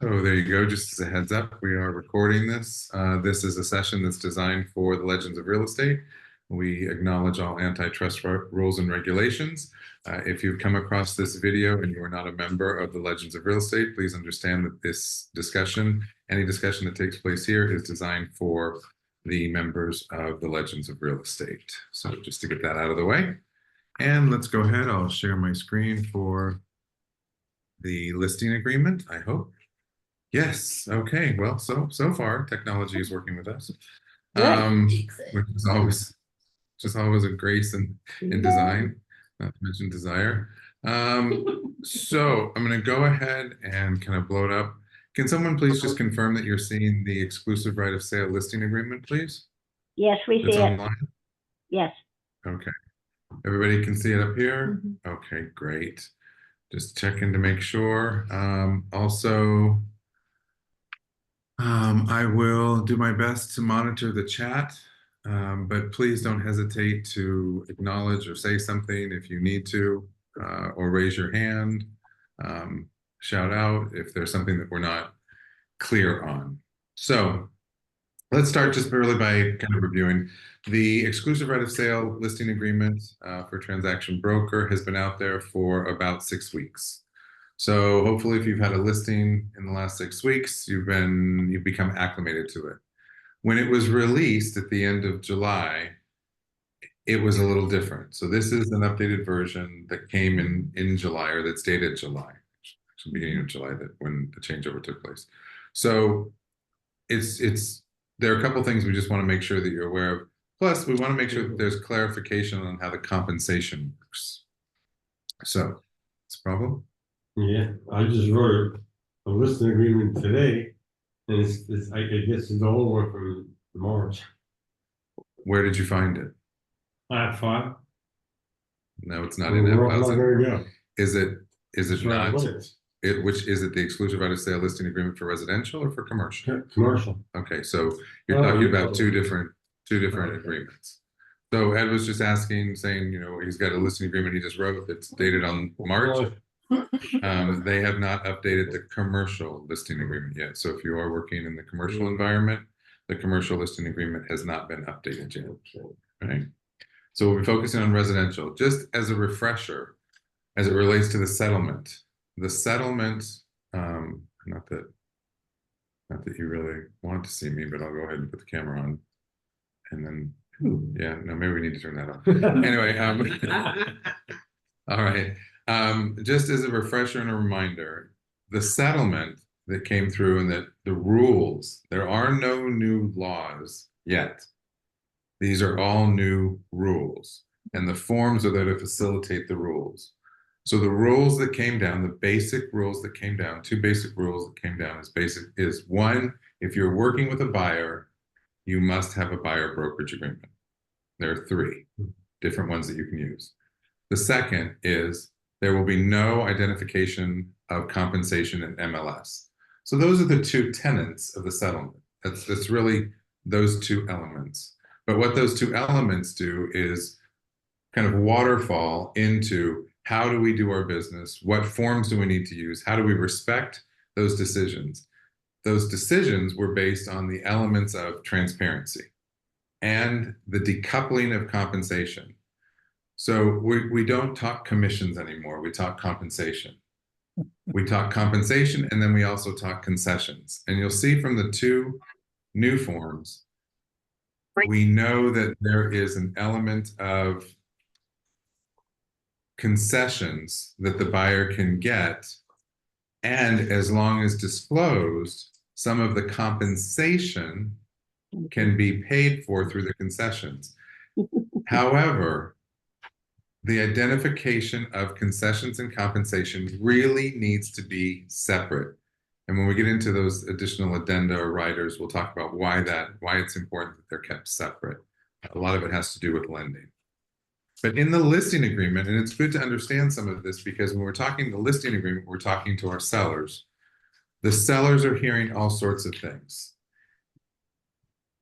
Oh, there you go. Just as a heads up, we are recording this. This is a session that's designed for the Legends of Real Estate. We acknowledge all antitrust rules and regulations. If you've come across this video and you are not a member of the Legends of Real Estate, please understand that this discussion, any discussion that takes place here, is designed for the members of the Legends of Real Estate. So just to get that out of the way. And let's go ahead. I'll share my screen for the listing agreement, I hope. Yes. Okay. Well, so far technology is working with us, which is always just always a grace in design, not to mention desire. So I'm going to go ahead and kind of blow it up. Can someone please just confirm that you're seeing the exclusive right of sale listing agreement, please? Yes, we It's see it. online. Yes. Okay. Everybody can see it up here. Okay, great. Just checking to make sure. Also. I will do my best to monitor the chat, but please don't hesitate to acknowledge or say something if you need to, or raise your hand, shout out if there's something that we're not clear on. So let's start just really by kind of reviewing. The exclusive right of sale listing agreement for transaction broker has been out there for about 6 weeks. So hopefully if you've had a listing in the last 6 weeks, you've become acclimated to it. When it was released at the end of July, it was a little different. So this is an updated version that came in July, or that's dated July, actually beginning of July, that when the changeover took place. So there are a couple things we just want to make sure that you're aware of. Plus, we want to make sure that there's clarification on how the compensation works. So, it's a problem? Yeah, I just wrote a listing agreement today, and I guess it's the whole one from March. Where did you find it? App 5. No, it's not in F5. Go. Is it not? Which is it the exclusive right of sale listing agreement for residential or for commercial? Commercial. Okay, so you're talking about two different agreements. So Ed was just asking, saying, he's got a listing agreement he just wrote that's dated on March. They have not updated the commercial listing agreement yet. So if you are working in the commercial environment, the commercial listing agreement has not been updated yet. Right? So we'll be focusing on residential. Just as a refresher, as it relates to the settlement, not that you really want to see me, but I'll go ahead and put the camera on. And then, yeah, no, maybe we need to turn that off. Anyway, all right. Just as a refresher and a reminder, the settlement that came through and that the rules, there are no new laws yet. These are all new rules, and the forms are there to facilitate the rules. So the rules that came down, the basic rules that came down, two basic rules that came down is one, if you're working with a buyer, you must have a buyer brokerage agreement. There are 3 different ones that you can use. The second is there will be no identification of compensation in MLS. So those are the 2 tenets of the settlement. That's really those 2 elements. But what those 2 elements do is kind of waterfall into how do we do our business? What forms do we need to use? How do we respect those decisions? Those decisions were based on the elements of transparency and the decoupling of compensation. So we don't talk commissions anymore. We talk compensation. We talk compensation, and then we also talk concessions. And you'll see from the 2 new forms, we know that there is an element of concessions that the buyer can get, and as long as disclosed, some of the compensation can be paid for through the concessions. However, the identification of concessions and compensation really needs to be separate. And when we get into those additional addenda or riders, we'll talk about why it's important that they're kept separate. A lot of it has to do with lending. But in the listing agreement, and it's good to understand some of this because when we're talking the listing agreement, we're talking to our sellers. The sellers are hearing all sorts of things.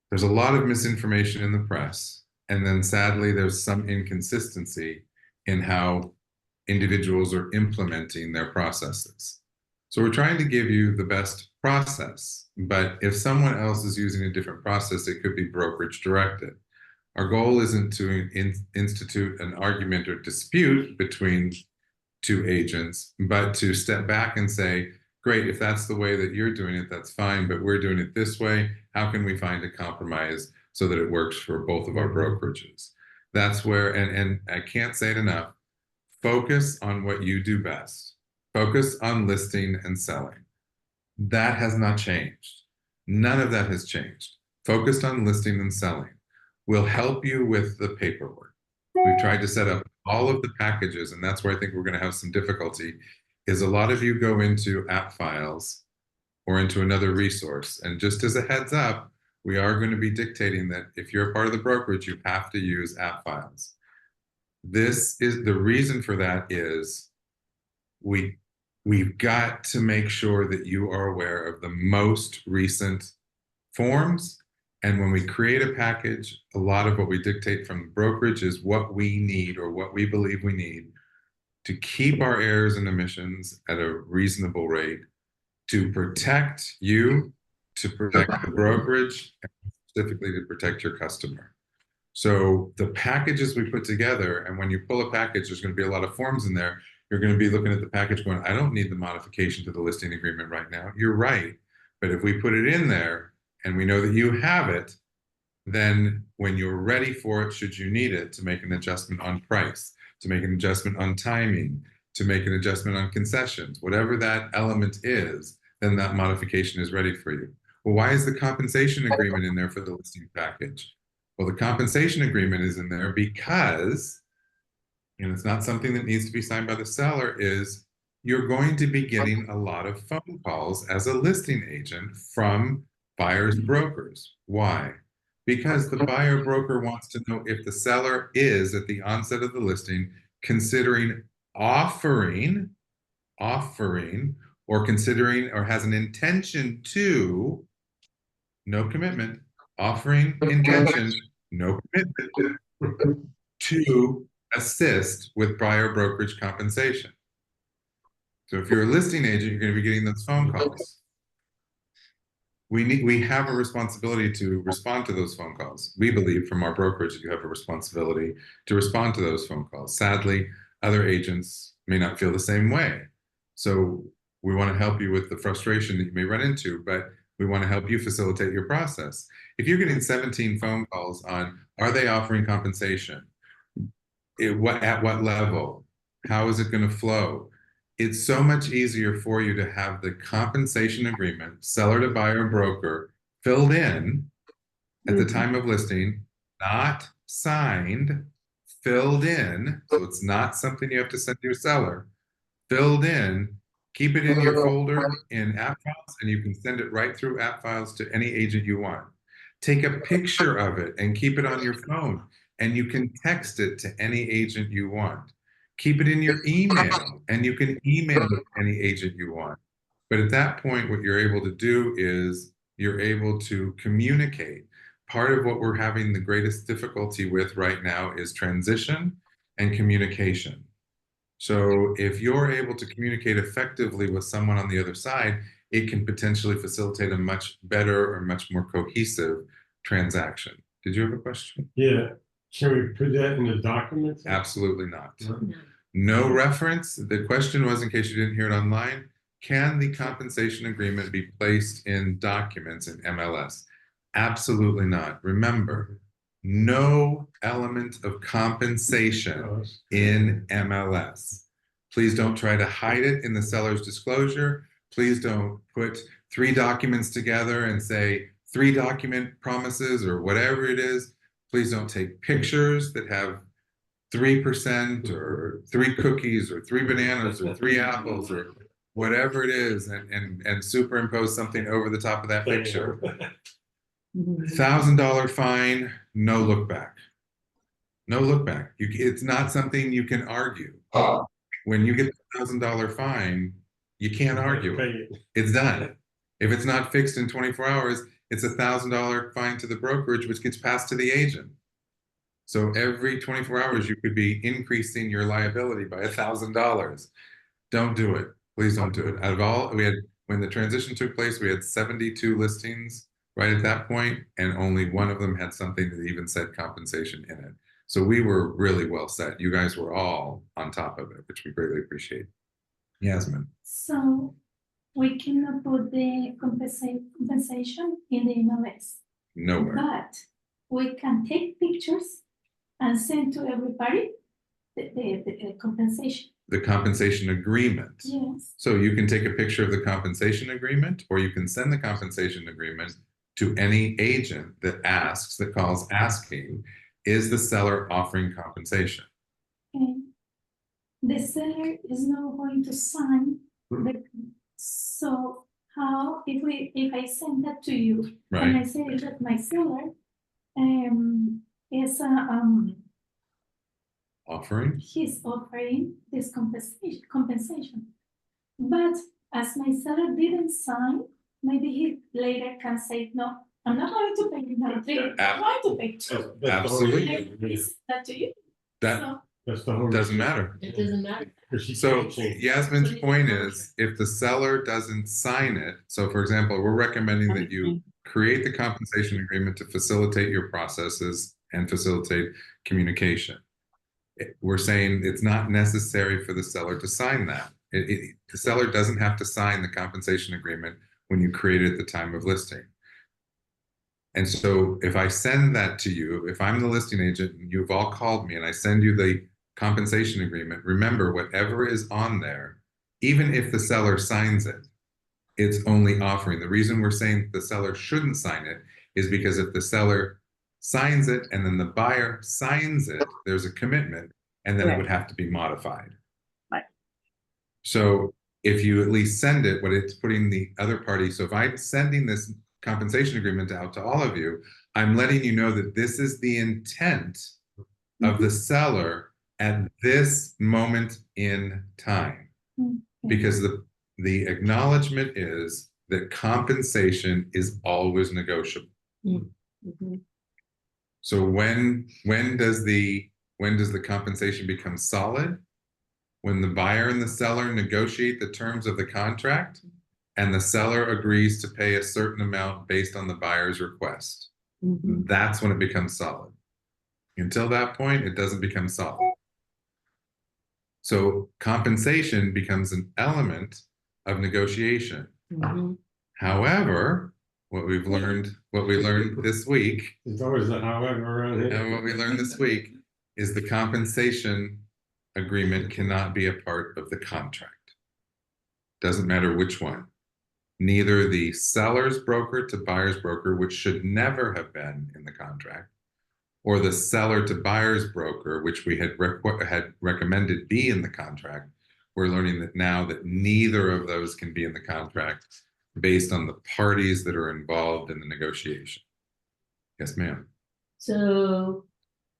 There's a lot of misinformation in the press, and then sadly, there's some inconsistency in how individuals are implementing their processes. So we're trying to give you the best process, but if someone else is using a different process, it could be brokerage directed. Our goal isn't to institute an argument or dispute between two agents, but to step back and say, great, if that's the way that you're doing it, that's fine, but we're doing it this way. How can we find a compromise so that it works for both of our brokerages? That's where, and I can't say it enough, focus on what you do best. Focus on listing and selling. That has not changed. None of that has changed. Focused on listing and selling. We'll help you with the paperwork. We've tried to set up all of the packages, and that's where I think we're going to have some difficulty, is a lot of you go into app files or into another resource. And just as a heads up, we are going to be dictating that if you're a part of the brokerage, you have to use app files. This is the reason for that is we we've got to make sure that you are aware of the most recent forms. And when we create a package, a lot of what we dictate from the brokerage is what we need or what we believe we need to keep our errors and emissions at a reasonable rate, to protect you, to protect the brokerage, and specifically to protect your customer. So the packages we put together, and when you pull a package, there's going to be a lot of forms in there. You're going to be looking at the package going, I don't need the modification to the listing agreement right now. You're right. But if we put it in there and we know that you have it, then when you're ready for it, should you need it, to make an adjustment on price, to make an adjustment on timing, to make an adjustment on concessions, whatever that element is, then that modification is ready for you. Well, why is the compensation agreement in there for the listing package? Well, the compensation agreement is in there because, and it's not something that needs to be signed by the seller, is you're going to be getting a lot of phone calls as a listing agent from buyers brokers. Why? Because the buyer broker wants to know if the seller is, at the onset of the listing, considering offering, or considering, or has an intention to, no commitment, offering intention, no commitment, to assist with buyer brokerage compensation. So if you're a listing agent, you're going to be getting those phone calls. We have a responsibility to respond to those phone calls. We believe from our brokerage that you have a responsibility to respond to those phone calls. Sadly, other agents may not feel the same way. So we want to help you with the frustration that you may run into, but we want to help you facilitate your process. If you're getting 17 phone calls on, are they offering compensation? At what level? How is it going to flow? It's so much easier for you to have the compensation agreement, seller to buyer broker, filled in at the time of listing, not signed, filled in. So it's not something you have to send to your seller, filled in. Keep it in your folder in app files, and you can send it right through app files to any agent you want. Take a picture of it and keep it on your phone, and you can text it to any agent you want. Keep it in your email, and you can email it to any agent you want. But at that point, what you're able to do is you're able to communicate. Part of what we're having the greatest difficulty with right now is transition and communication. So if you're able to communicate effectively with someone on the other side, it can potentially facilitate a much better or much more cohesive transaction. Did you have a question? Yeah, can we put that in the documents? Absolutely not. No. No reference. The question was, in case you didn't hear it online, can the compensation agreement be placed in documents in MLS? Absolutely not. Remember, no element of compensation in MLS. Please don't try to hide it in the seller's disclosure. Please don't put 3 documents together and say 3 document promises or whatever it is. Please don't take pictures that have 3% or 3 cookies or 3 bananas or 3 apples or whatever it is, and superimpose something over the top of that picture. $1,000 fine, no look back. No look back. It's not something you can argue. When you get the $1,000 fine, you can't argue it. It's done. If it's not fixed in 24 hours, it's a $1,000 fine to the brokerage, which gets passed to the agent. So every 24 hours, you could be increasing your liability by $1,000. Don't do it. Please don't do it. Out of all, when the transition took place, we had 72 listings right at that point, and only one of them had something that even said compensation in it. So we were really well set. You guys were all on top of it, which we greatly appreciate. Yasmin. So we cannot put the compensation in the MLS, Nowhere. but we can take pictures and send to everybody the compensation. The compensation agreement. Yes. So you can take a picture of the compensation agreement, or you can send the compensation agreement to any agent that asks, that calls asking, is the seller offering compensation? And the seller is not going to sign so how if I send that to you and I say that my seller is offering? He's offering this compensation. But as my seller didn't sign, maybe he later can say, no, I'm not going to pay you now. I'm going to pay two. Absolutely. Is that to you? That So, doesn't matter. It doesn't matter. So Yasmin's point is, if the seller doesn't sign it, so for example, we're recommending that you create the compensation agreement to facilitate your processes and facilitate communication. We're saying it's not necessary for the seller to sign that. The seller doesn't have to sign the compensation agreement when you create it at the time of listing. And so if I send that to you, if I'm the listing agent and you've all called me and I send you the compensation agreement, remember whatever is on there, even if the seller signs it, it's only offering. The reason we're saying the seller shouldn't sign it is because if the seller signs it and then the buyer signs it, there's a commitment, and then it would have to be modified. Right. So if you at least send it, what it's putting the other party, so if I'm sending this compensation agreement out to all of you, I'm letting you know that this is the intent of the seller at this moment in time. Because the acknowledgement is that compensation is always negotiable. So when does the compensation become solid? When the buyer and the seller negotiate the terms of the contract and the seller agrees to pay a certain amount based on the buyer's request. That's when it becomes solid. Until that point, it doesn't become solid. So compensation becomes an element of negotiation. However, what we learned this week, There's always a however around here. and what we learned this week is the compensation agreement cannot be a part of the contract. Doesn't matter which one. Neither the seller's broker to buyer's broker, which should never have been in the contract, or the seller to buyer's broker, which we had recommended be in the contract. We're learning that now that neither of those can be in the contract based on the parties that are involved in the negotiation. Yes, ma'am. So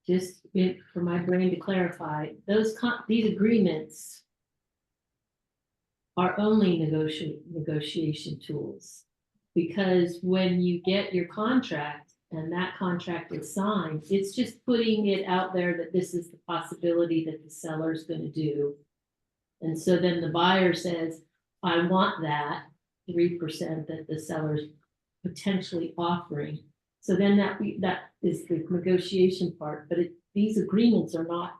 just for my brain to clarify, these agreements are only negotiation tools, because when you get your contract and that contract is signed, it's just putting it out there that this is the possibility that the seller is going to do. And so then the buyer says, I want that 3% that the seller's potentially offering. So then that is the negotiation part, but these agreements are not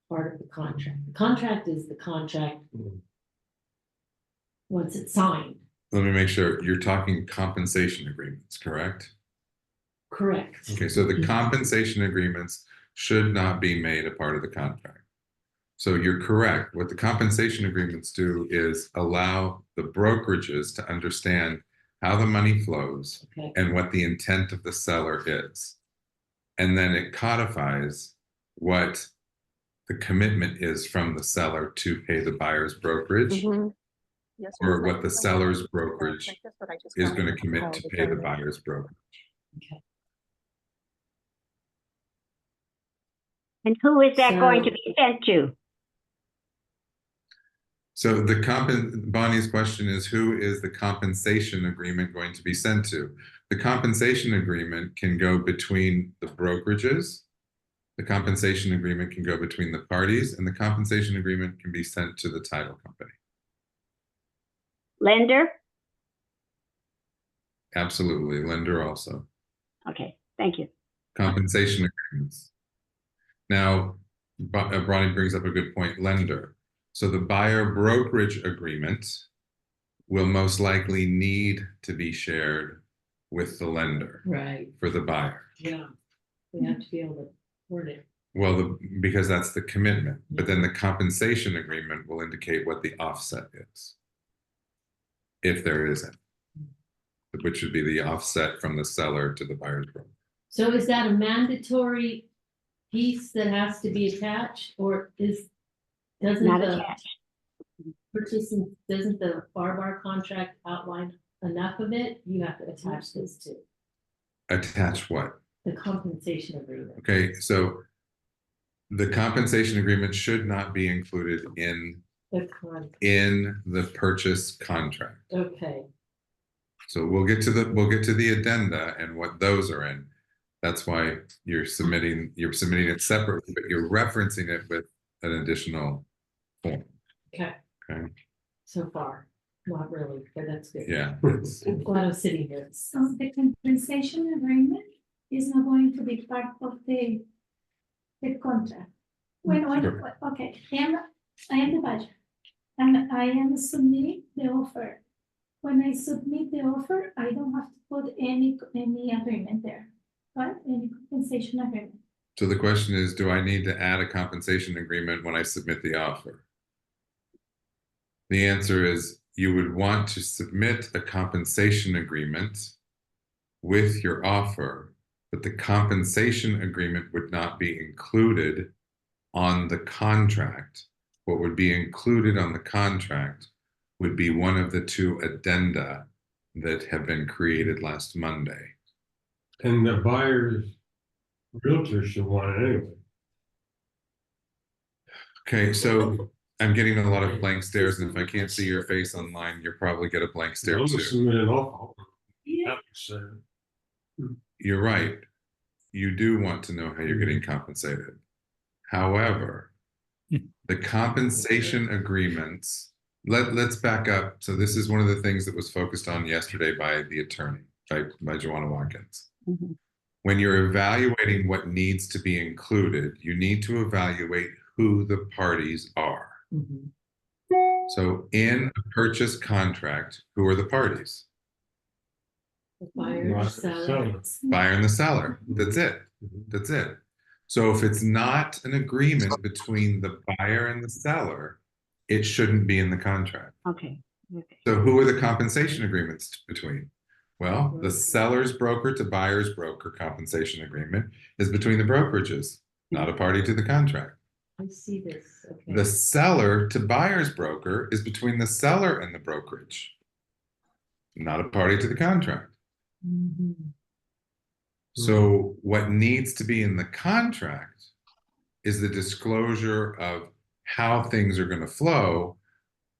part of the contract. The contract is the contract once it's signed. Let me make sure you're talking compensation agreements, correct? Correct. Okay, so the compensation agreements should not be made a part of the contract. So you're correct. What the compensation agreements do is allow the brokerages to understand how the money flows and what the intent of the seller is. And then it codifies what the commitment is from the seller to pay the buyer's brokerage, or what the seller's brokerage is going to commit to pay the buyer's brokerage. Okay. And who is that going to be sent to? So Bonnie's question is, who is the compensation agreement going to be sent to? The compensation agreement can go between the brokerages, the compensation agreement can go between the parties, and the compensation agreement can be sent to the title company. Lender? Absolutely, lender also. Okay, thank you. Compensation agreements. Now, Bronny brings up a good point, lender. So the buyer brokerage agreement will most likely need to be shared with the lender Right, for the buyer. yeah. We have to be able to word it. Well, because that's the commitment, but then the compensation agreement will indicate what the offset is. If there isn't, which would be the offset from the seller to the buyer's broker. So is that a mandatory piece that has to be attached, or doesn't Not the attached. purchasing, doesn't the bar contract outline enough of it? You have to attach this to Attach what? the compensation agreement. Okay, so the compensation agreement should not be included in the purchase contract. Okay, So we'll get to the addenda and what those are in. That's why you're submitting it separately, but you're referencing it with an additional form. okay, Okay. so far, not really, but that's good. Yeah. I'm glad I'm sitting here. So the compensation agreement is not going to be part of the contract. Okay, I am the buyer, and I am submitting the offer. When I submit the offer, I don't have to put any agreement there, right? Any compensation agreement. So the question is, do I need to add a compensation agreement when I submit the offer? The answer is you would want to submit a compensation agreement with your offer, but the compensation agreement would not be included on the contract. What would be included on the contract would be one of the two addenda that have been created last Monday. And the buyer's realtor should want it anyway. Okay, so I'm getting a lot of blank stares, and if I can't see your face online, you'll probably get a blank stare I'm too. assuming an offer. Yeah. You're right. You do want to know how you're getting compensated. However, the compensation agreements, let's back up. So this is one of the things that was focused on yesterday by the attorney, by Joanna Watkins. Mhm. When you're evaluating what needs to be included, you need to evaluate who the parties are. Mhm. So in a purchase contract, who are the parties? The buyer, the seller. Buyer and the seller. That's it. That's it. So if it's not an agreement between the buyer and the seller, it shouldn't be in the contract. Okay. Okay. So who are the compensation agreements between? Well, the seller's broker to buyer's broker compensation agreement is between the brokerages, not a party to the contract. I see this, okay. The seller to buyer's broker is between the seller and the brokerage, not a party to the contract. Mhm. So what needs to be in the contract is the disclosure of how things are going to flow,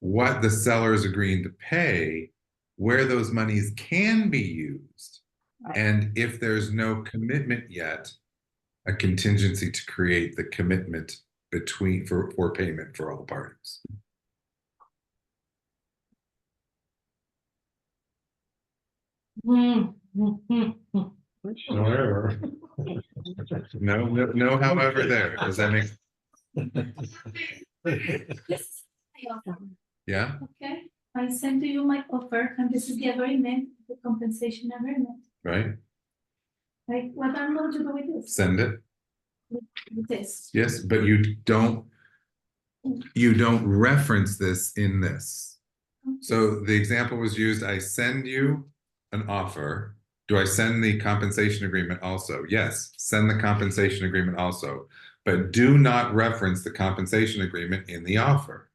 what the seller is agreeing to pay, where those monies can be used, Right. and if there's no commitment yet, a contingency to create the commitment for payment for all parties. However. No, however there. Does that make yeah? Okay, I send to you my offer, and this is the agreement, the compensation agreement. Right? Like, what I'm going to do with this, Send it. with this. Yes, but you don't reference this in this. So the example was used, I send you an offer. Do I send the compensation agreement also? Yes, send the compensation agreement also, but do not reference the compensation agreement in the offer.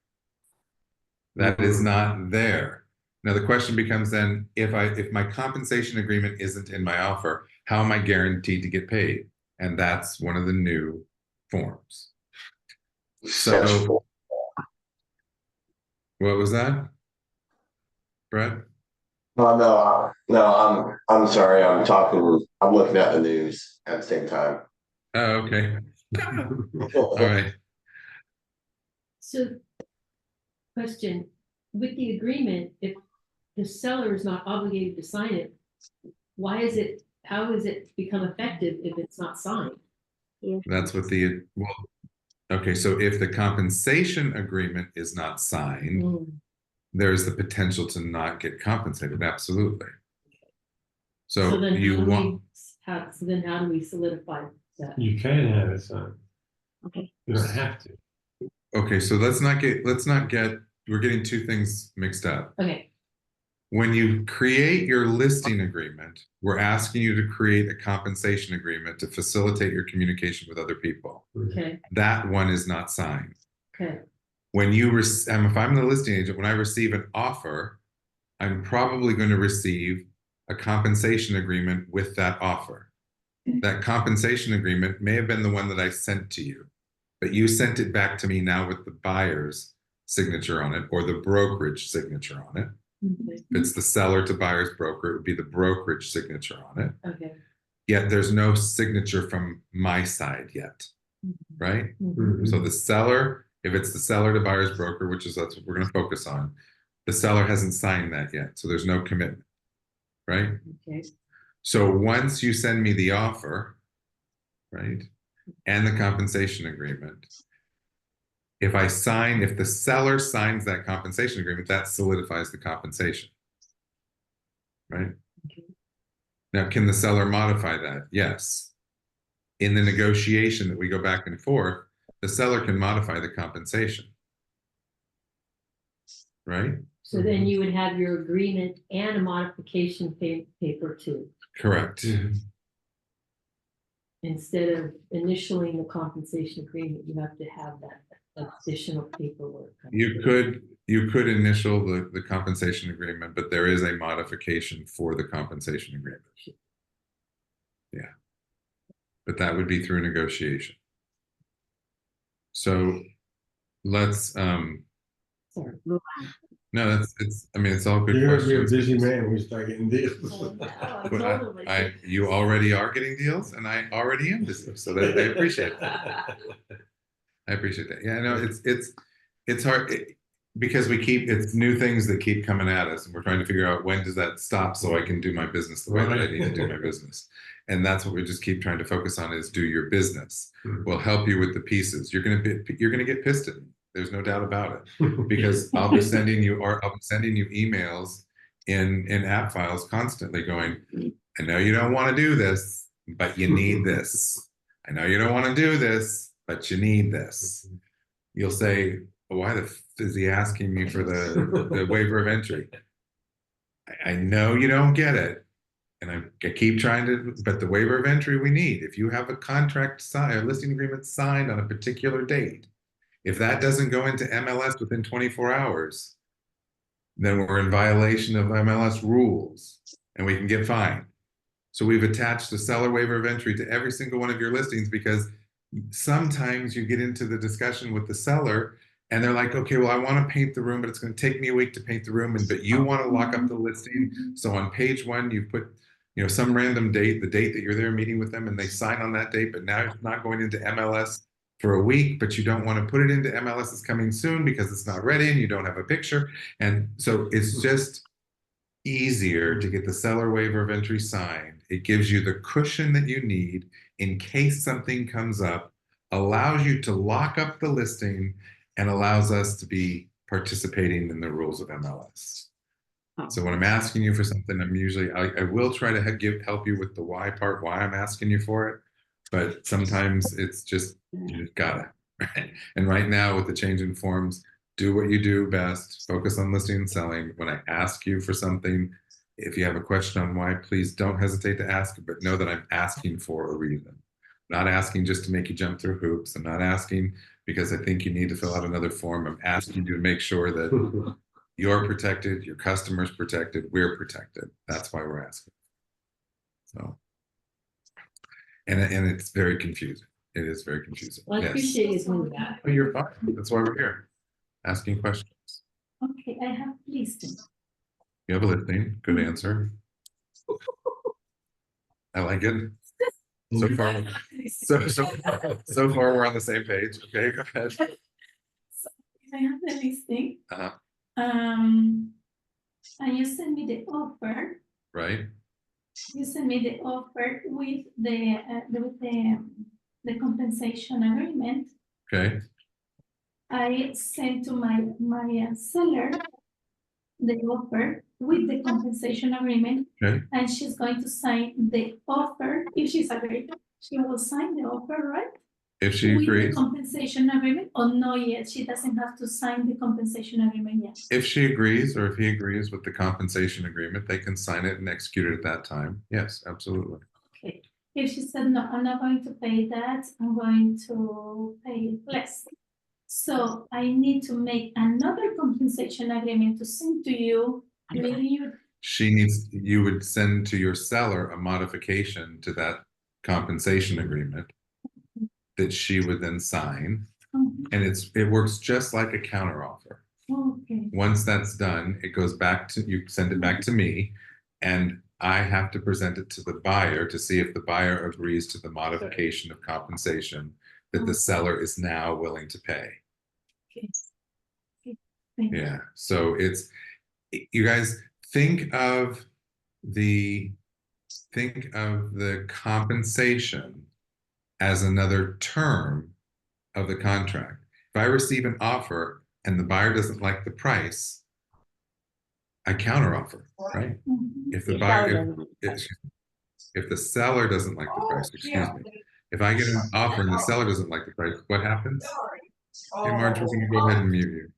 That is not there. Now the question becomes then, if my compensation agreement isn't in my offer, how am I guaranteed to get paid? And that's one of the new forms. So what was that, Brett? Oh, no, I'm sorry. I'm looking at the news at the same time. Oh, okay. All right. So, question, with the agreement, if the seller is not obligated to sign it, how is it become effective if it's not signed? That's what well, okay, so if the compensation agreement is not signed, Mm, there's the potential to not get compensated, absolutely. So So then you how do want, we, so then how do we solidify that? You can have it signed. Okay. You don't have to. okay, so let's not get, we're getting two things mixed up. Okay, When you create your listing agreement, we're asking you to create a compensation agreement to facilitate your communication with other people. okay, That one is not signed. okay, When you if I'm the listing agent, when I receive an offer, I'm probably going to receive a compensation agreement with that offer. That compensation agreement may have been the one that I sent to you, but you sent it back to me now with the buyer's signature on it or the brokerage signature on it. okay, If it's the seller to buyer's broker, it would be the brokerage signature on it. okay. Yet there's no signature from my side yet, right? Mhm. So the seller, if it's the seller to buyer's broker, that's what we're going to focus on, the seller hasn't signed that yet. So there's no commitment, right? Okay, So once you send me the offer, right, and the compensation agreement, if the seller signs that compensation agreement, that solidifies the compensation, right? okay. Now, can the seller modify that? Yes. In the negotiation that we go back and forth, the seller can modify the compensation, right? So then you would have your agreement and a modification paper too, Correct. instead of initialing the compensation agreement, you have to have that additional paperwork. You could initial the compensation agreement, but there is a modification for the compensation agreement. Yeah. But that would be through negotiation. So let's Sorry. no, it's all good You're gonna be a questions. busy man when we start getting deals. But you already are getting deals, and I already am busy, so I appreciate that. I appreciate that. Yeah, no, it's hard because it's new things that keep coming at us, and we're trying to figure out when does that stop so I can do my business the way that I need to do my business. And that's what we just keep trying to focus on is do your business. We'll help you with the pieces. You're gonna get pissed at me. There's no doubt about it. Because I'll be sending you emails in app files constantly going, I know you don't want to do this, but you need this. I know you don't want to do this, but you need this. You'll say, why the f is he asking me for the waiver of entry? I know you don't get it. And I keep trying to, but the waiver of entry we need. If you have a contract signed, a listing agreement signed on a particular date, if that doesn't go into MLS within 24 hours, then we're in violation of MLS rules and we can get fined. So we've attached the seller waiver of entry to every single one of your listings because sometimes you get into the discussion with the seller and they're like, okay, well, I want to paint the room, but it's going to take me a week to paint the room. But you want to lock up the listing. So on page 1, you put, some random date, the date that you're there meeting with them, and they sign on that date, but now it's not going into MLS for a week, but you don't want to put it into MLS is coming soon because it's not ready and you don't have a picture. And so it's just easier to get the seller waiver of entry signed. It gives you the cushion that you need in case something comes up, allows you to lock up the listing, and allows us to be participating in the rules of MLS. So when I'm asking you for something, I will try to help you with the why part, why I'm asking you for it. But sometimes it's just, you just gotta, right? And right now with the change in forms, do what you do best, focus on listing and selling. When I ask you for something, if you have a question on why, please don't hesitate to ask, but know that I'm asking for a reason. I'm not asking just to make you jump through hoops. I'm not asking because I think you need to fill out another form. I'm asking you to make sure that you're protected, your customer's protected, we're protected. That's why we're asking. So, and it's very confusing. It is very confusing. Well, I Yes. appreciate you doing that. Oh, you're fine. That's why we're here, asking questions. Okay, I have listing. You have a listing. Good answer. I like it. So far, so far we're on the same page. Okay, go ahead. I have the listing. Uh-huh. and you send me the offer. right? You send me the offer with the compensation agreement. Okay, I send to my seller the offer with the compensation agreement, okay. and she's going to sign the offer. If she's agreed, she will sign the offer, right? If she With the agrees, compensation agreement, or no yet, she doesn't have to sign the compensation agreement yet. if she agrees, or if he agrees with the compensation agreement, they can sign it and execute it at that time. Yes, absolutely. Okay. If she said, no, I'm not going to pay that, I'm going to pay less. So I need to make another compensation agreement to send to you, will you? You would send to your seller a modification to that compensation agreement that she would then sign, and it works just like a counteroffer. Okay, Once that's done, it goes back to, you send it back to me, and I have to present it to the buyer to see if the buyer agrees to the modification of compensation that the seller is now willing to pay. okay. Thank you. Yeah, so you guys think of the compensation as another term of the contract. If I receive an offer and the buyer doesn't like the price, I counteroffer, right? Mhm. If the buyer, if the seller doesn't like the price, excuse me, if I get an offer and the seller doesn't like the price, what happens? Hey, Marge, we're gonna go ahead and mute you.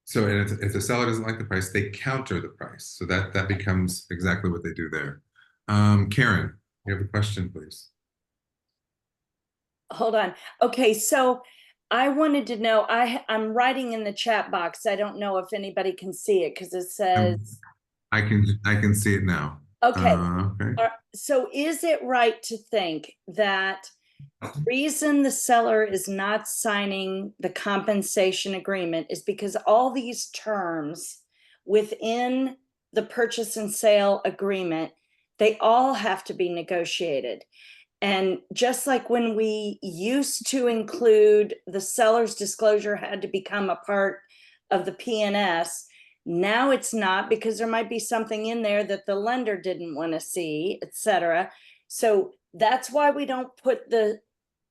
So and if the seller doesn't like the price, they counter the price. So that becomes exactly what they do there. Karen, you have a question, please. Hold on. Okay, so I wanted to know, I'm writing in the chat box. I don't know if anybody can see it because it says, I can see it now. okay. Okay. So is it right to think that the reason the seller is not signing the compensation agreement is because all these terms within the purchase and sale agreement, they all have to be negotiated? And just like when we used to include the seller's disclosure had to become a part of the P&S, now it's not, because there might be something in there that the lender didn't want to see, et cetera. So that's why we don't put the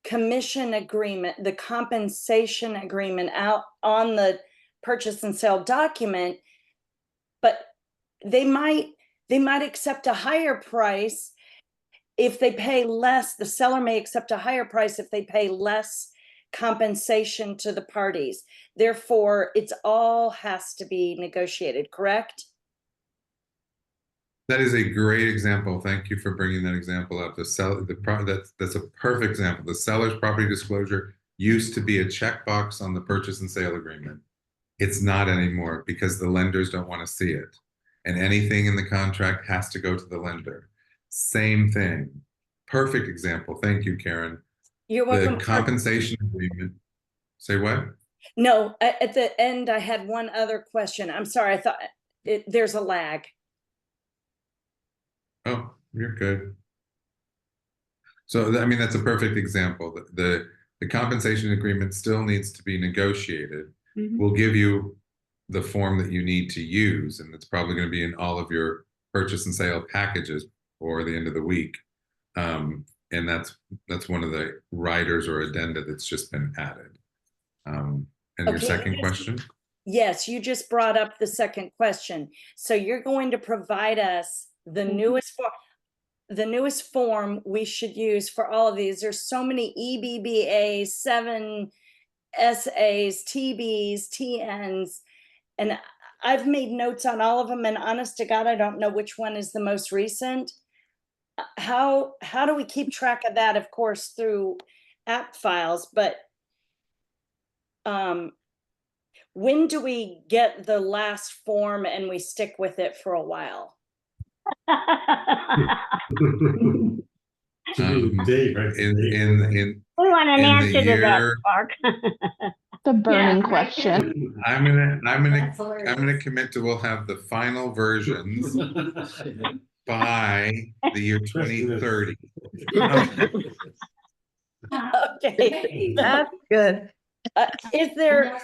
commission agreement, the compensation agreement out on the purchase and sale document. But they might accept a higher price if they pay less. The seller may accept a higher price if they pay less compensation to the parties. Therefore, it's all has to be negotiated, correct? That is a great example. Thank you for bringing that example up. That's a perfect example. The seller's property disclosure used to be a checkbox on the purchase and sale agreement. It's not anymore because the lenders don't want to see it. And anything in the contract has to go to the lender. Same thing. Perfect example. Thank you, Karen. You're welcome. The compensation agreement. Say what? No, at the end, I had one other question. I'm sorry. I thought there's a lag. Oh, you're good. So, I mean, that's a perfect example. The compensation agreement still needs to be negotiated. We'll give you the form that you need to use, and it's probably going to be in all of your purchase and sale packages for the end of the week. And that's one of the riders or addenda that's just been added. And your second question? Yes, you just brought up the second question. So you're going to provide us the newest form we should use for all of these. There's so many EBBAs, 7 SAs, TBs, TNs, and I've made notes on all of them, and honest to God, I don't know which one is the most recent. How do we keep track of that? Of course, through app files, but when do we get the last form and we stick with it for a while? Dave, right? We want an answer to that, Mark. The burning Yeah. question. I'm gonna commit to we'll have the final versions by the year 2030. Okay, that's good. Is there,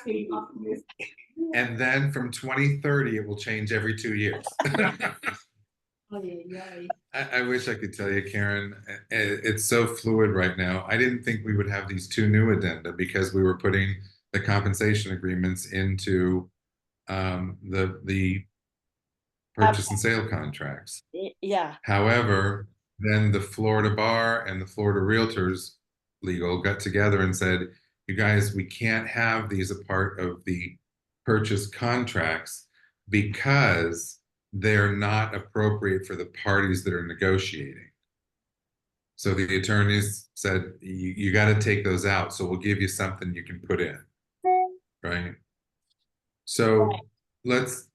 And then from 2030, it will change every 2 years. Oh, yeah. I wish I could tell you, Karen, it's so fluid right now. I didn't think we would have these two new addenda because we were putting the compensation agreements into the purchase and sale contracts. yeah, However, then the Florida Bar and the Florida Realtors legal got together and said, you guys, we can't have these a part of the purchase contracts because they're not appropriate for the parties that are negotiating. So the attorneys said, you got to take those out. So we'll give you something you can put in, right? So let's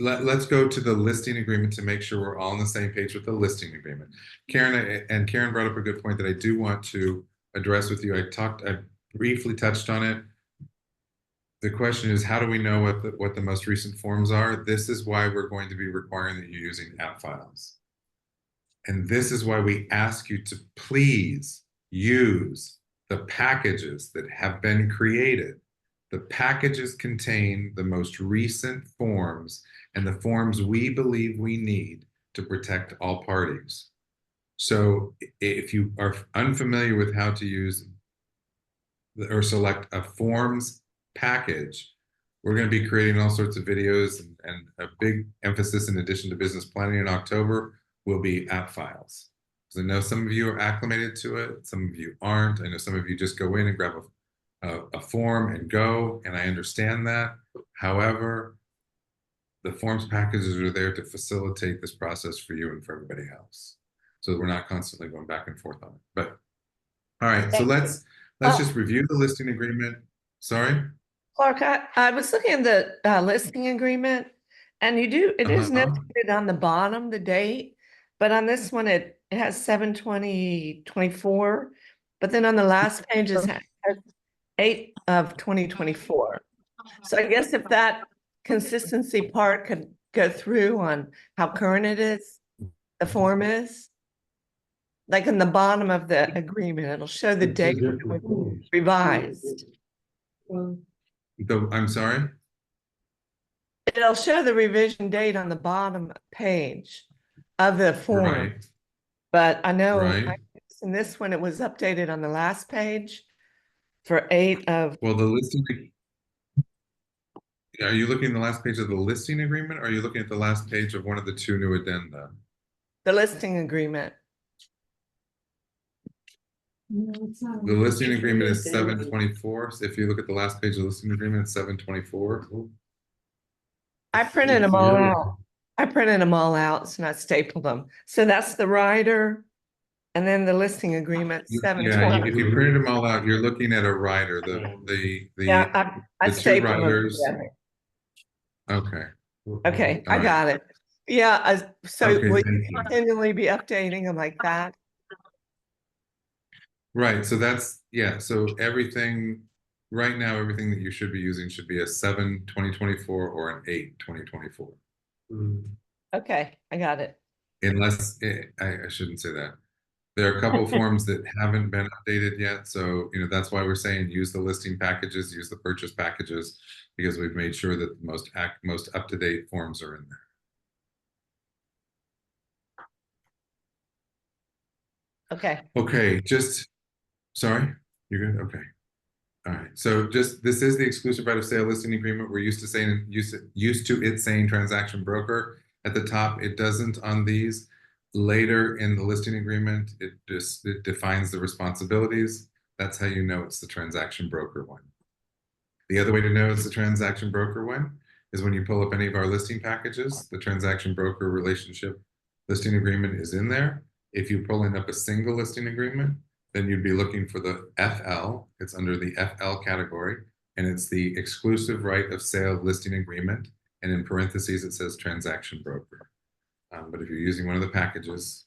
let's go to the listing agreement to make sure we're all on the same page with the listing agreement. Karen brought up a good point that I do want to address with you. I briefly touched on it. The question is, how do we know what the most recent forms are? This is why we're going to be requiring that you're using app files. And this is why we ask you to please use the packages that have been created. The packages contain the most recent forms and the forms we believe we need to protect all parties. So if you are unfamiliar with how to use or select a forms package, we're going to be creating all sorts of videos, and a big emphasis in addition to business planning in October will be app files. Because I know some of you are acclimated to it, some of you aren't. I know some of you just go in and grab a form and go, and I understand that. However, the forms packages are there to facilitate this process for you and for everybody else, so that we're not constantly going back and forth on it. But all right, so let's just review the listing agreement. Sorry, Clark, I was looking at the listing agreement, and it is notated on the bottom, the date, but on this one, it has 7/20/24, but then on the last page it has 8/2024. So I guess if that consistency part could go through on how current it is, the form is. Like in the bottom of the agreement, it'll show the date revised. I'm sorry. It'll show the revision date on the bottom page of the form. Right. But I know Right. in this one, it was updated on the last page for 8 of. Well, the listing. Are you looking at the last page of the listing agreement, or are you looking at the last page of one of the two new addenda? The listing agreement. No, it's not. The listing agreement is 7/24. So if you look at the last page of the listing agreement, it's 7/24. I printed them all out. So I stapled them. So that's the rider. And then the listing agreement, 7/20. Yeah, if you printed them all out, you're looking at a rider. Yeah, I the two stapled them riders. together. Okay. Okay, All I right. got it. Yeah, so Okay, will thank you you. continually be updating them like that? Right. So that's, yeah. So everything right now, everything that you should be using should be a 7/2024 or an 8/2024. Okay, I got it. Unless I shouldn't say that. There are a couple forms that haven't been updated yet. So, that's why we're saying use the listing packages, use the purchase packages, because we've made sure that the most up-to-date forms are in there. Okay. Okay, sorry, you're good? Okay. All right, so this is the exclusive right of sale listing agreement. We're used to it saying transaction broker at the top. It doesn't on these. Later in the listing agreement, it defines the responsibilities. That's how you know it's the transaction broker one. The other way to know it's the transaction broker one is when you pull up any of our listing packages, the transaction broker relationship listing agreement is in there. If you're pulling up a single listing agreement, then you'd be looking for the FL. It's under the FL category, and it's the exclusive right of sale listing agreement. And in parentheses, it says transaction broker. But if you're using one of the packages,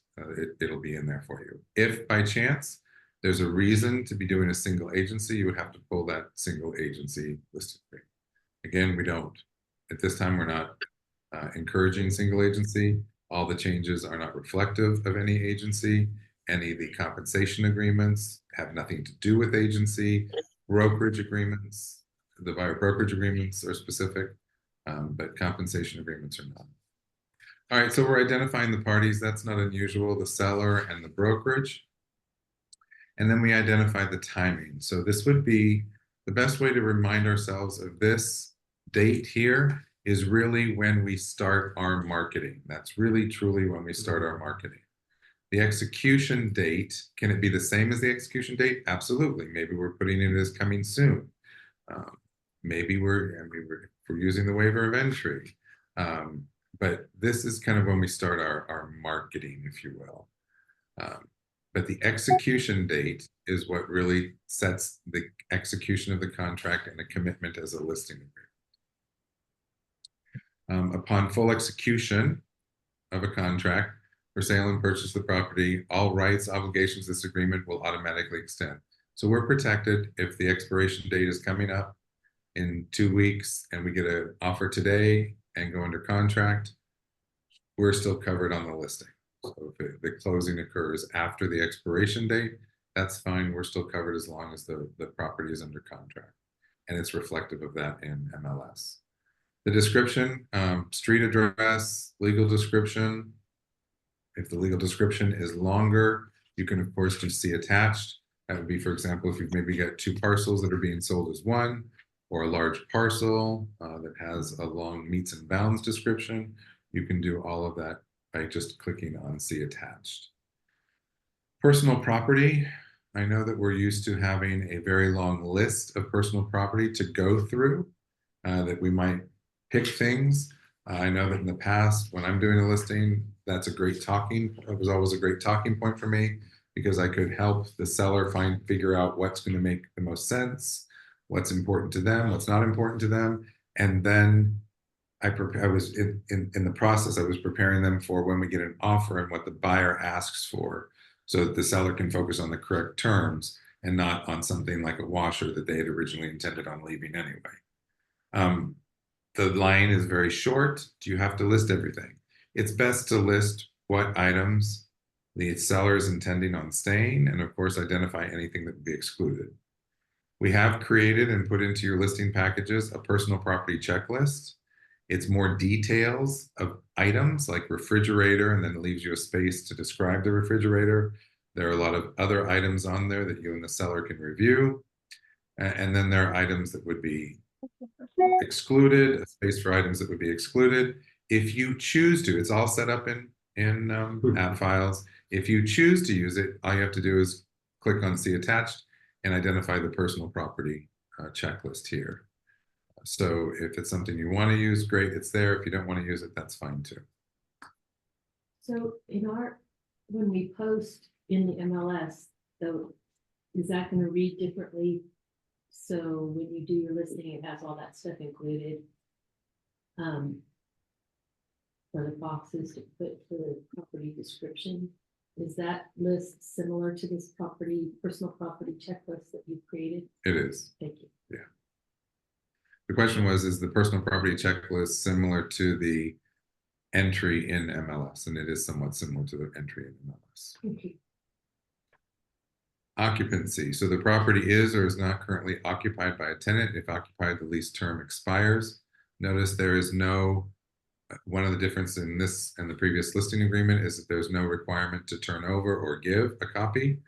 it'll be in there for you. If by chance there's a reason to be doing a single agency, you would have to pull that single agency listing agreement. Again, we don't. At this time, we're not encouraging single agency. All the changes are not reflective of any agency. Any of the compensation agreements, have nothing to do with agency. Brokerage agreements, the buyer brokerage agreements are specific, but compensation agreements are not. All right, so we're identifying the parties. That's not unusual, the seller and the brokerage. And then we identify the timing. So this would be the best way to remind ourselves of this date here is really when we start our marketing. That's really truly when we start our marketing. The execution date, can it be the same as the execution date? Absolutely. Maybe we're putting it as coming soon. Maybe we're using the waiver of entry. But this is kind of when we start our marketing, if you will. But the execution date is what really sets the execution of the contract and a commitment as a listing agreement. Upon full execution of a contract for sale and purchase of the property, all rights, obligations, this agreement will automatically extend. So we're protected if the expiration date is coming up in 2 weeks and we get an offer today and go under contract, we're still covered on the listing. So if the closing occurs after the expiration date, that's fine. We're still covered as long as the property is under contract. And it's reflective of that in MLS. The description, street address, legal description. If the legal description is longer, you can of course just see attached. That would be, for example, if you've maybe got 2 parcels that are being sold as one, or a large parcel that has a long meets and bounds description, you can do all of that by just clicking on see attached. Personal property. I know that we're used to having a very long list of personal property to go through, that we might pick things. I know that in the past, when I'm doing a listing, it was always a great talking point for me because I could help the seller figure out what's going to make the most sense, what's important to them, what's not important to them. And then I was in the process, I was preparing them for when we get an offer and what the buyer asks for, so that the seller can focus on the correct terms and not on something like a washer that they had originally intended on leaving anyway. The line is very short. Do you have to list everything? It's best to list what items the seller is intending on staying, and of course, identify anything that would be excluded. We have created and put into your listing packages a personal property checklist. It's more details of items like refrigerator, and then it leaves you a space to describe the refrigerator. There are a lot of other items on there that you and the seller can review. And then there are items that would be excluded, a space for items that would be excluded. If you choose to, it's all set up in app files. If you choose to use it, all you have to do is click on see attached and identify the personal property checklist here. So if it's something you want to use, great, it's there. If you don't want to use it, that's fine too. So when we post in the MLS, though, is that going to read differently? So when you do your listing, it has all that stuff included. For the boxes to put for the property description. Is that list similar to this personal property checklist that you've created? It is. Thank you. Yeah. The question was, is the personal property checklist similar to the entry in MLS? And it is somewhat similar to the entry in MLS. Thank you. Occupancy. So the property is or is not currently occupied by a tenant. If occupied, the lease term expires. Notice there is no, one of the differences in this and the previous listing agreement is that there's no requirement to turn over or give a copy.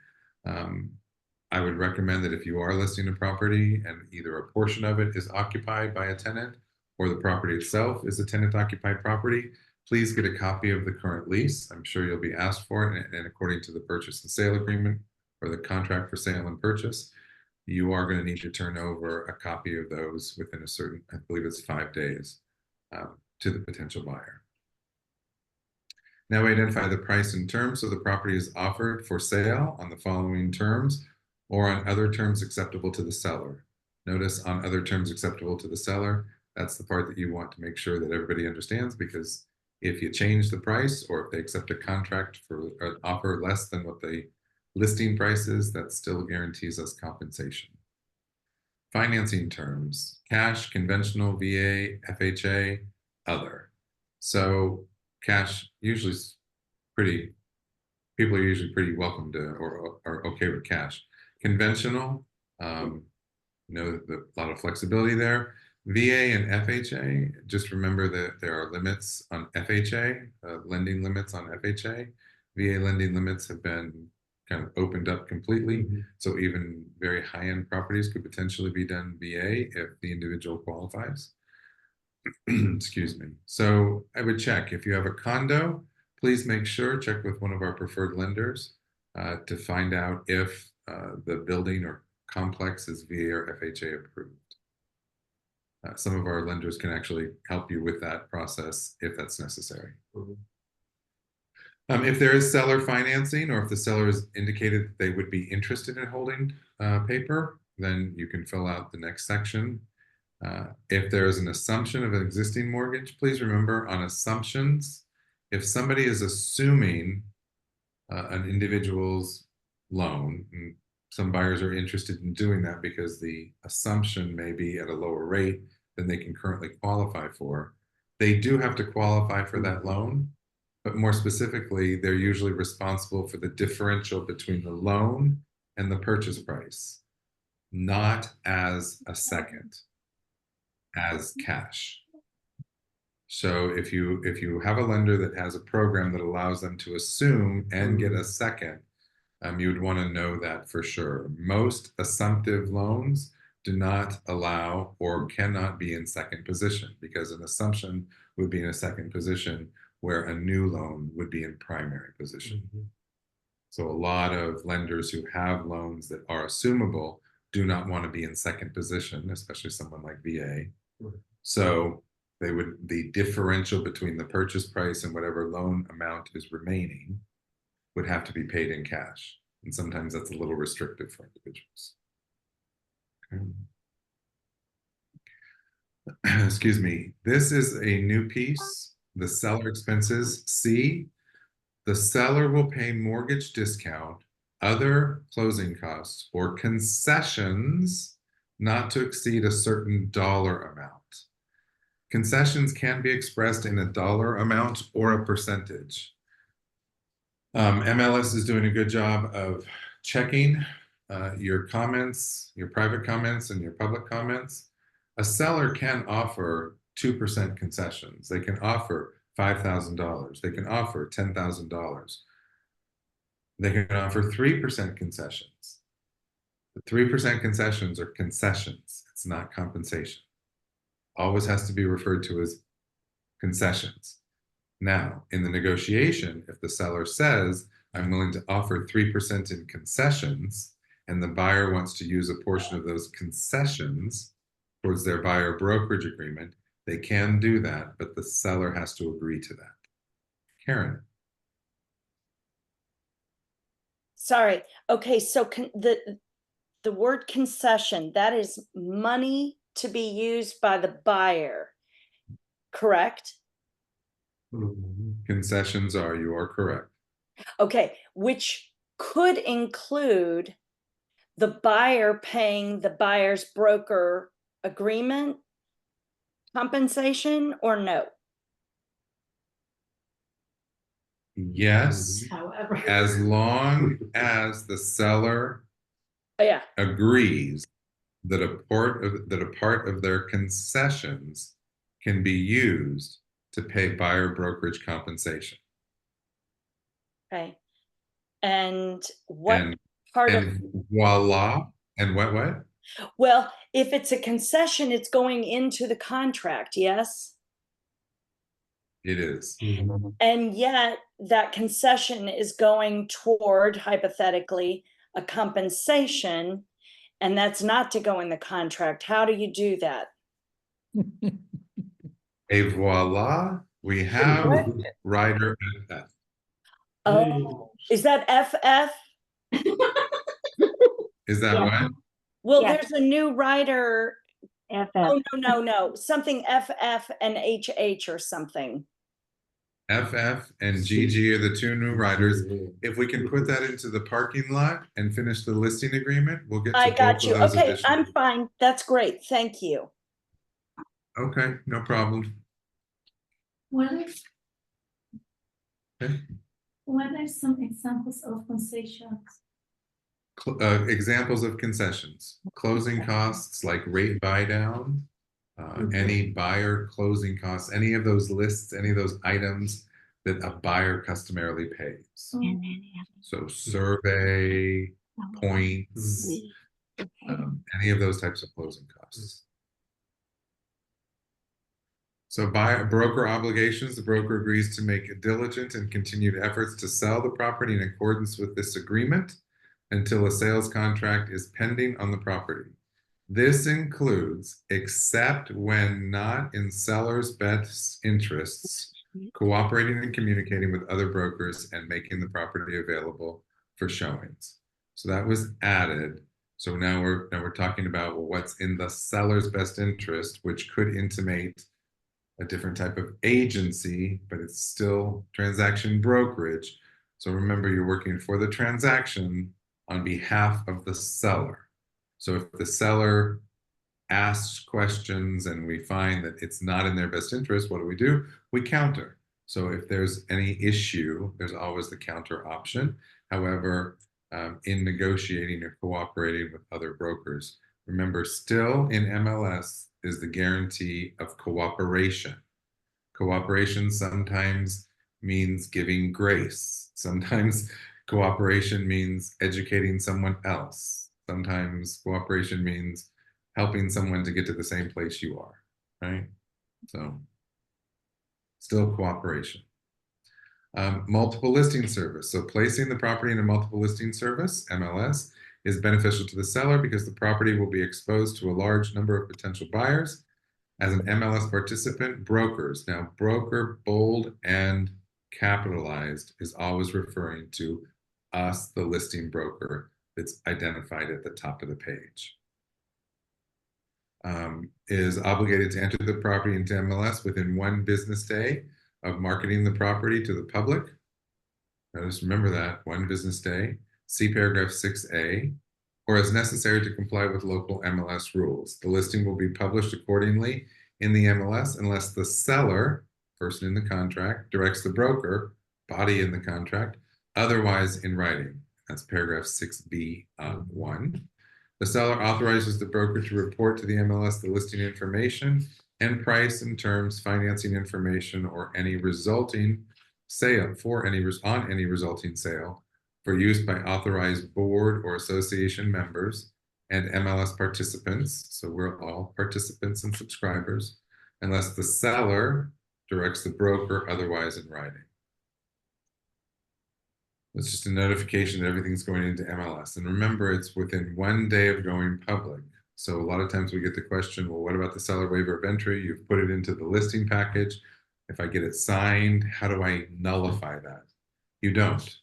I would recommend that if you are listing a property and either a portion of it is occupied by a tenant or the property itself is a tenant occupied property, please get a copy of the current lease. I'm sure you'll be asked for it, and according to the purchase and sale agreement or the contract for sale and purchase, you are going to need to turn over a copy of those within a certain, I believe it's 5 days, to the potential buyer. Now we identify the price and terms. So the property is offered for sale on the following terms or on other terms acceptable to the seller. Notice on other terms acceptable to the seller, that's the part that you want to make sure that everybody understands, because if you change the price or if they accept a contract for an offer less than what the listing price is, that still guarantees us compensation. Financing terms: cash, conventional, VA, FHA, other. So cash usually is people are usually pretty welcome to or are okay with cash. Conventional, a lot of flexibility there. VA and FHA, just remember that there are limits on FHA, lending limits on FHA. VA lending limits have been kind of opened up completely. So even very high-end properties could potentially be done VA if the individual qualifies. Excuse me. So I would check if you have a condo, please make sure, check with one of our preferred lenders to find out if the building or complex is VA or FHA approved. Some of our lenders can actually help you with that process if that's necessary. If there is seller financing, or if the seller has indicated that they would be interested in holding paper, then you can fill out the next section. If there is an assumption of an existing mortgage, please remember on assumptions, if somebody is assuming an individual's loan, and some buyers are interested in doing that because the assumption may be at a lower rate than they can currently qualify for, they do have to qualify for that loan. But more specifically, they're usually responsible for the differential between the loan and the purchase price, not as a second, as cash. So if you have a lender that has a program that allows them to assume and get a second, you would want to know that for sure. Most assumptive loans do not allow or cannot be in second position, because an assumption would be in a second position where a new loan would be in primary position. So a lot of lenders who have loans that are assumable do not want to be in second position, especially someone like VA. So the differential between the purchase price and whatever loan amount is remaining would have to be paid in cash. And sometimes that's a little restrictive for individuals. Okay. Excuse me. This is a new piece, the seller expenses. C, the seller will pay mortgage discount, other closing costs, or concessions not to exceed a certain dollar amount. Concessions can be expressed in a dollar amount or a percentage. MLS is doing a good job of checking your comments, your private comments and your public comments. A seller can offer 2% concessions. They can offer $5,000. They can offer $10,000. They can offer 3% concessions. The 3% concessions are concessions. It's not compensation. Always has to be referred to as concessions. Now, in the negotiation, if the seller says, I'm willing to offer 3% in concessions, and the buyer wants to use a portion of those concessions towards their buyer brokerage agreement, they can do that, but the seller has to agree to that. Karen. Sorry. Okay, so the word concession, that is money to be used by the buyer, correct? Concessions are, you are correct. Okay, which could include the buyer paying the buyer's broker agreement compensation, or no? Yes, However. as long as the seller Oh, yeah. agrees that a part of their concessions can be used to pay buyer brokerage compensation. Okay. And what And, part and of, voila, and what? well, if it's a concession, it's going into the contract, yes? It is. And yet that concession is going toward, hypothetically, a compensation, and that's not to go in the contract. How do you do that? Et voila, we have rider FF. Oh, is that FF? Is that what? Well, Yes. there's a new rider. FF. Oh, no. Something FF and HH or something. FF and GG are the two new riders. If we can put that into the parking lot and finish the listing agreement, we'll get to I got both you. of those Okay, additional. I'm fine. That's great. Thank you. Okay, no problem. What Okay. are some examples of concessions? Examples of concessions, closing costs like rate buy down, any buyer closing costs, any of those lists, any of those items that a buyer customarily pays. So survey, points, any of those types of closing costs. So broker obligations, the broker agrees to make diligent and continued efforts to sell the property in accordance with this agreement until a sales contract is pending on the property. This includes, except when not in seller's best interests, cooperating and communicating with other brokers and making the property available for showings. So that was added. So now we're talking about, well, what's in the seller's best interest, which could intimate a different type of agency, but it's still transaction brokerage. So remember, you're working for the transaction on behalf of the seller. So if the seller asks questions and we find that it's not in their best interest, what do? We counter. So if there's any issue, there's always the counter option. However, in negotiating or cooperating with other brokers, remember, still in MLS is the guarantee of cooperation. Cooperation sometimes means giving grace. Sometimes cooperation means educating someone else. Sometimes cooperation means helping someone to get to the same place you are, right? So still cooperation. Multiple listing service. So placing the property in a multiple listing service, MLS, is beneficial to the seller because the property will be exposed to a large number of potential buyers. As an MLS participant, brokers, now broker, bold and capitalized, is always referring to us, the listing broker, that's identified at the top of the page. Is obligated to enter the property into MLS within 1 business day of marketing the property to the public. Now just remember that, 1 business day. See paragraph 6A, or as necessary to comply with local MLS rules. The listing will be published accordingly in the MLS unless the seller, person in the contract, directs the broker, body in the contract, otherwise in writing. That's paragraph 6B1. The seller authorizes the broker to report to the MLS the listing information and price and terms, financing information, or any resulting sale on any resulting sale for use by authorized board or association members and MLS participants. So we're all participants and subscribers, unless the seller directs the broker otherwise in writing. It's just a notification that everything's going into MLS. And remember, it's within 1 day of going public. So a lot of times we get the question, well, what about the seller waiver of entry? You've put it into the listing package. If I get it signed, how do I nullify that? You don't.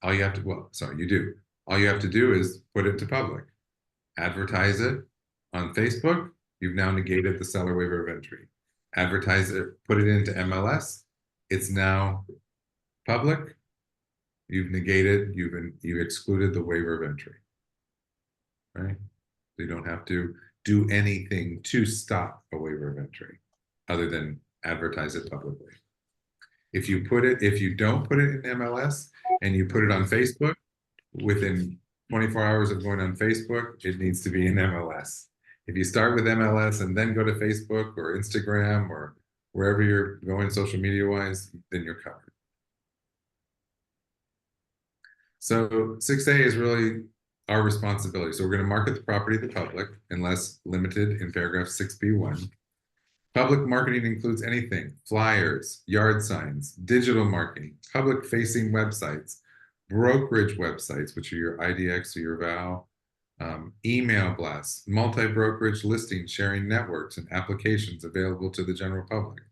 All you have to, well, sorry, you do. All you have to do is put it to public. Advertise it on Facebook. You've now negated the seller waiver of entry. Advertise it, put it into MLS. It's now public. You've negated, you've excluded the waiver of entry, right? So you don't have to do anything to stop a waiver of entry other than advertise it publicly. If you don't put it in MLS and you put it on Facebook, within 24 hours of going on Facebook, it needs to be in MLS. If you start with MLS and then go to Facebook or Instagram or wherever you're going social media wise, then you're covered. So 6A is really our responsibility. So we're going to market the property to the public unless limited in paragraph 6B1. Public marketing includes anything: flyers, yard signs, digital marketing, public facing websites, brokerage websites, which are your IDX or your VOW, email blasts, multi-brokerage listings, sharing networks and applications available to the general public.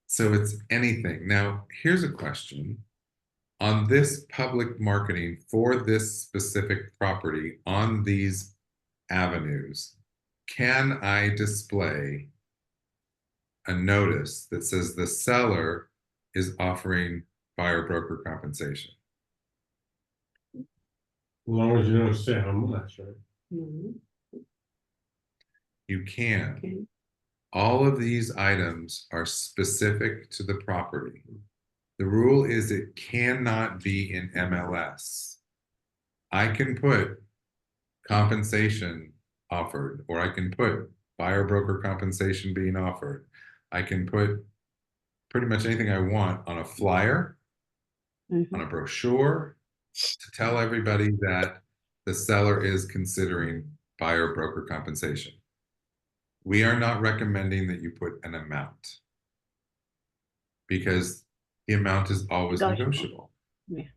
So it's anything. Now, here's a question. On this public marketing for this specific property on these avenues, can I display a notice that says the seller is offering buyer broker compensation? As long as you don't say how much, right? Mhm. You can. Okay. All of these items are specific to the property. The rule is it cannot be in MLS I can put compensation offered, or I can put buyer broker compensation being offered. I can put pretty much anything I want on a flyer, on a brochure, to tell everybody that the seller is considering buyer broker compensation. We are not recommending that you put an amount, because the amount is always Negotiable. negotiable.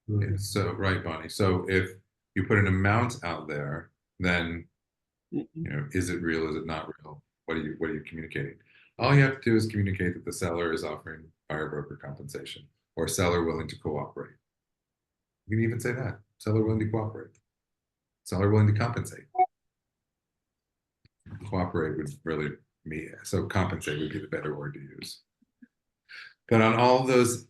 Mhm. Yeah, so, right, Bonnie. So if you put an amount out there, then, you know, is it real? Is it not real? What are you communicating? All you have to do is communicate that the seller is offering buyer broker compensation, or seller willing to cooperate. You can even say that, seller willing to cooperate, seller willing to compensate. Cooperate would really mean, so compensate would be the better word to use. But on all those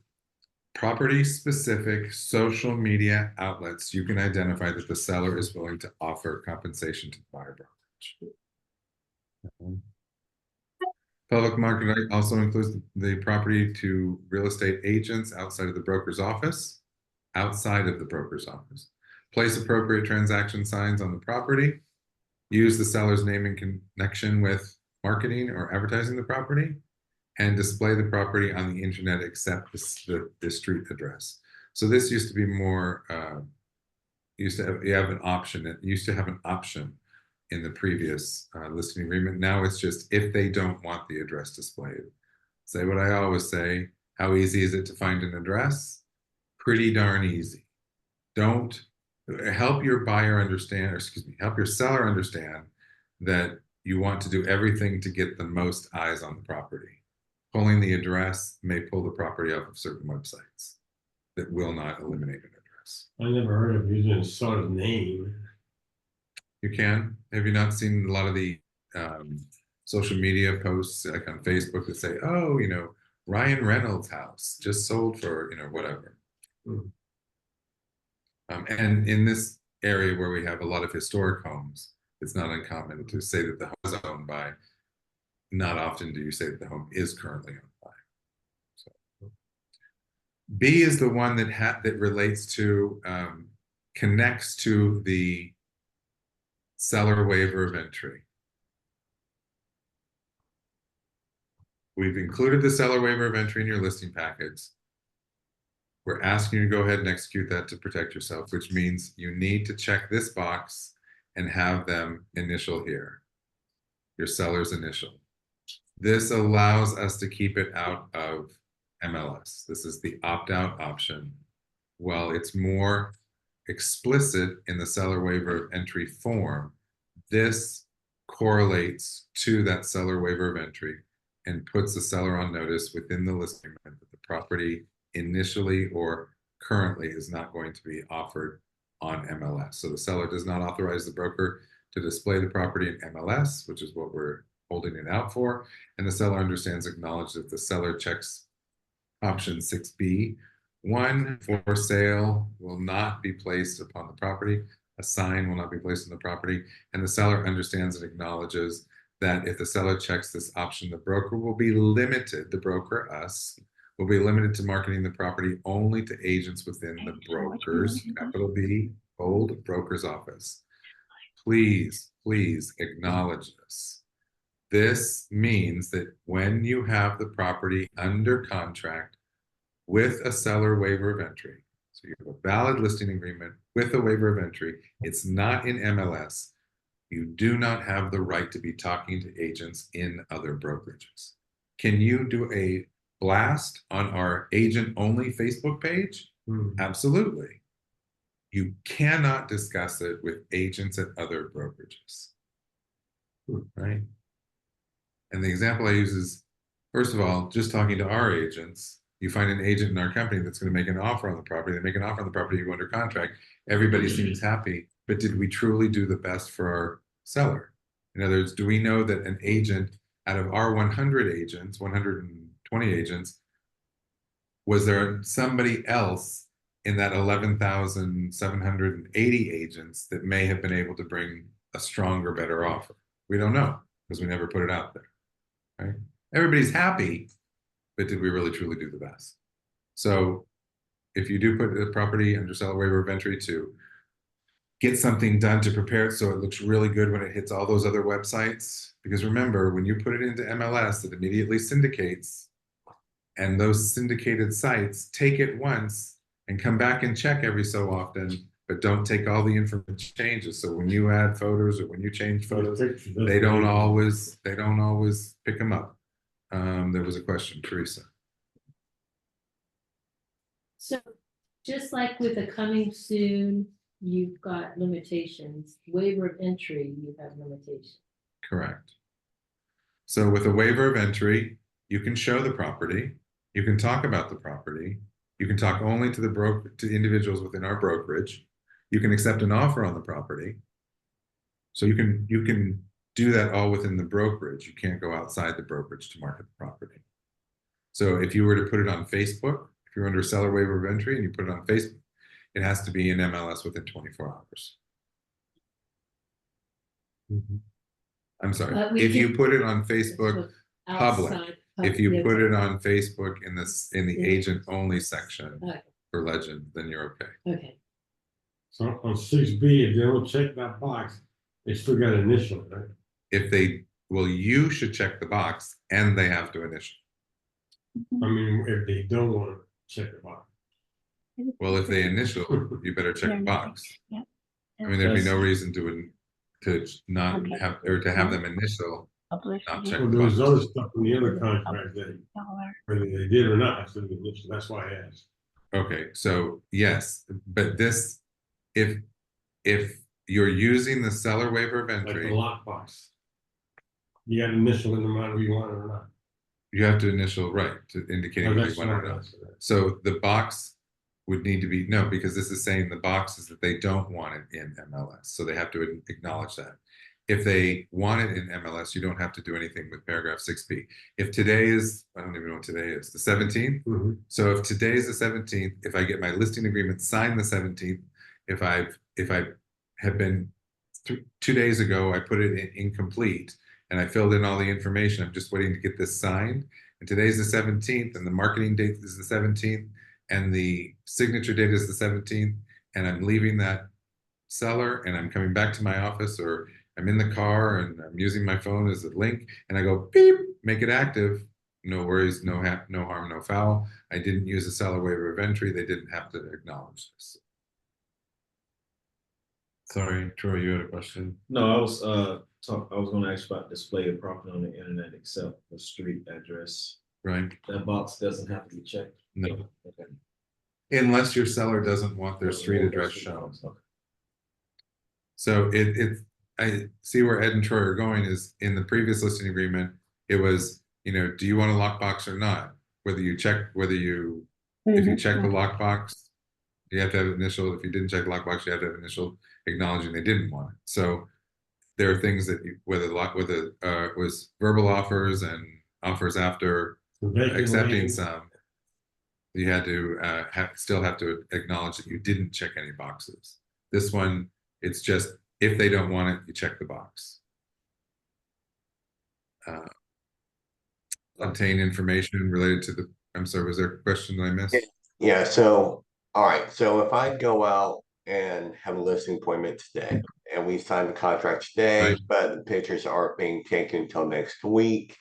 property-specific social media outlets, you can identify that the seller is willing to offer compensation to the buyer brokerage. Public marketing also includes the property to real estate agents outside of the broker's office, Place appropriate transaction signs on the property. Use the seller's name in connection with marketing or advertising the property, and display the property on the internet except the street address. So this used to be more, you have an option. It used to have an option in the previous listing agreement. Now it's just if they don't want the address displayed. Say what I always say, how easy is it to find an address? Pretty darn easy. Don't help your buyer understand, or excuse me, help your seller understand that you want to do everything to get the most eyes on the property. Pulling the address may pull the property off of certain websites that will not eliminate an address. I never heard of using a seller's name. You can. Have you not seen a lot of the social media posts like on Facebook that say, oh, you know, Ryan Reynolds' house just sold for, you know, whatever. And in this area where we have a lot of historic homes, it's not uncommon to say that the home is owned by, not often do you say that the home is currently owned by. So, B is the one that relates to, connects to the seller waiver of entry. We've included the seller waiver of entry in your listing packets. We're asking you to go ahead and execute that to protect yourself, which means you need to check this box and have them initial here, your seller's initial. This allows us to keep it out of MLS. This is the opt-out option. While it's more explicit in the seller waiver of entry form, this correlates to that seller waiver of entry and puts the seller on notice within the listing agreement that the property initially or currently is not going to be offered on MLS. So the seller does not authorize the broker to display the property in MLS, which is what we're holding it out for. And the seller understands, acknowledges that the seller checks option 6B. 1, for sale will not be placed upon the property. A sign will not be placed on the property. And the seller understands and acknowledges that if the seller checks this option, the broker will be limited, the broker, us, will be limited to marketing the property only to agents within the broker's, capital B, bold, broker's office. Please, please acknowledge this. This means that when you have the property under contract with a seller waiver of entry, so you have a valid listing agreement with a waiver of entry, it's not in MLS, you do not have the right to be talking to agents in other brokerages. Can you do a blast on our agent-only Facebook page? Absolutely. You cannot discuss it with agents at other brokerages, right? And the example I use is, first of all, just talking to our agents, you find an agent in our company that's going to make an offer on the property, they make an offer on the property, you go under contract, everybody seems happy, but did we truly do the best for our seller? In other words, do we know that an agent out of our 100 agents, 120 agents, was there somebody else in that 11,780 agents that may have been able to bring a stronger, better offer? We don't know because we never put it out there, right? Everybody's happy, but did we really truly do the best? So if you do put the property under seller waiver of entry to get something done to prepare it so it looks really good when it hits all those other websites. Because remember, when you put it into MLS, it immediately syndicates, and those syndicated sites take it once and come back and check every so often, but don't take all the information changes. So when you add photos or when you change photos, they don't always pick them up. There was a question, Teresa. So just like with a coming soon, you've got limitations, waiver of entry, you have limitations. Correct. So with a waiver of entry, you can show the property, you can talk about the property, you can talk only to to individuals within our brokerage, you can accept an offer on the property. So you can do that all within the brokerage. You can't go outside the brokerage to market the property. So if you were to put it on Facebook, if you're under seller waiver of entry and you put it on Facebook, it has to be in MLS within 24 hours. I'm sorry. But we If you can- put it on Facebook public, Outside, if you yeah, put okay. it on Facebook in the Yeah. agent only section Okay. for Legend, then you're okay. Okay, So on 6B, if they don't check that box, they still got initial, right? If they, well, you should check the box and they have to initial. I mean, if they don't want to check the box. Well, if they initial, you better check the box. I mean, there'd be no reason to not Okay. have, or to have them initial, not check Well, the there was box. other stuff in the other contract that whether they did or not, so that's why I asked. Okay, so yes, but this, if you're using the seller waiver of Like the entry, lockbox. You got initial in no matter who you want it or not. you have to initial, right, to indicating Oh, whether that's you want it or what I not. asked. So the box would need to be, no, because this is saying the box is that they don't want it in MLS, so they have to acknowledge that. If they want it in MLS, you don't have to do anything with paragraph 6B. If today is, I don't even know what today is, the 17th. Mhm. So if today is the 17th, if I get my listing agreement signed the 17th, if I have been 2 days ago, I put it in incomplete and I filled in all the information. I'm just waiting to get this signed. And today's the 17th, and the marketing date is the 17th, and the signature date is the 17th, and I'm leaving that seller and I'm coming back to my office, or I'm in the car and I'm using my phone as a link, and I go beep, make it active. No worries, no harm, no foul. I didn't use a seller waiver of entry. They didn't have to acknowledge this. Sorry, Troy, you had a question? No, I was gonna ask about display of property on the internet except the street address. Right? That box doesn't have to be checked. No. Okay. Unless your seller doesn't want their street address shown. Okay. So I see where Ed and Troy are going is in the previous listing agreement, it was, do you want a lockbox or not? If you check the lockbox, you have to have initial. If you didn't check the lockbox, you have to have initial acknowledging they didn't want it. So there are things that whether it was verbal offers and offers after accepting some, you had to still have to acknowledge that you didn't check any boxes. This one, it's just if they don't want it, you check the box. Obtain information related to the. I'm sorry, was there a question that I missed? Yeah, so, all right, so if I go out and have a listing appointment today and we sign the contract today, Right. but the pictures aren't being taken until next week.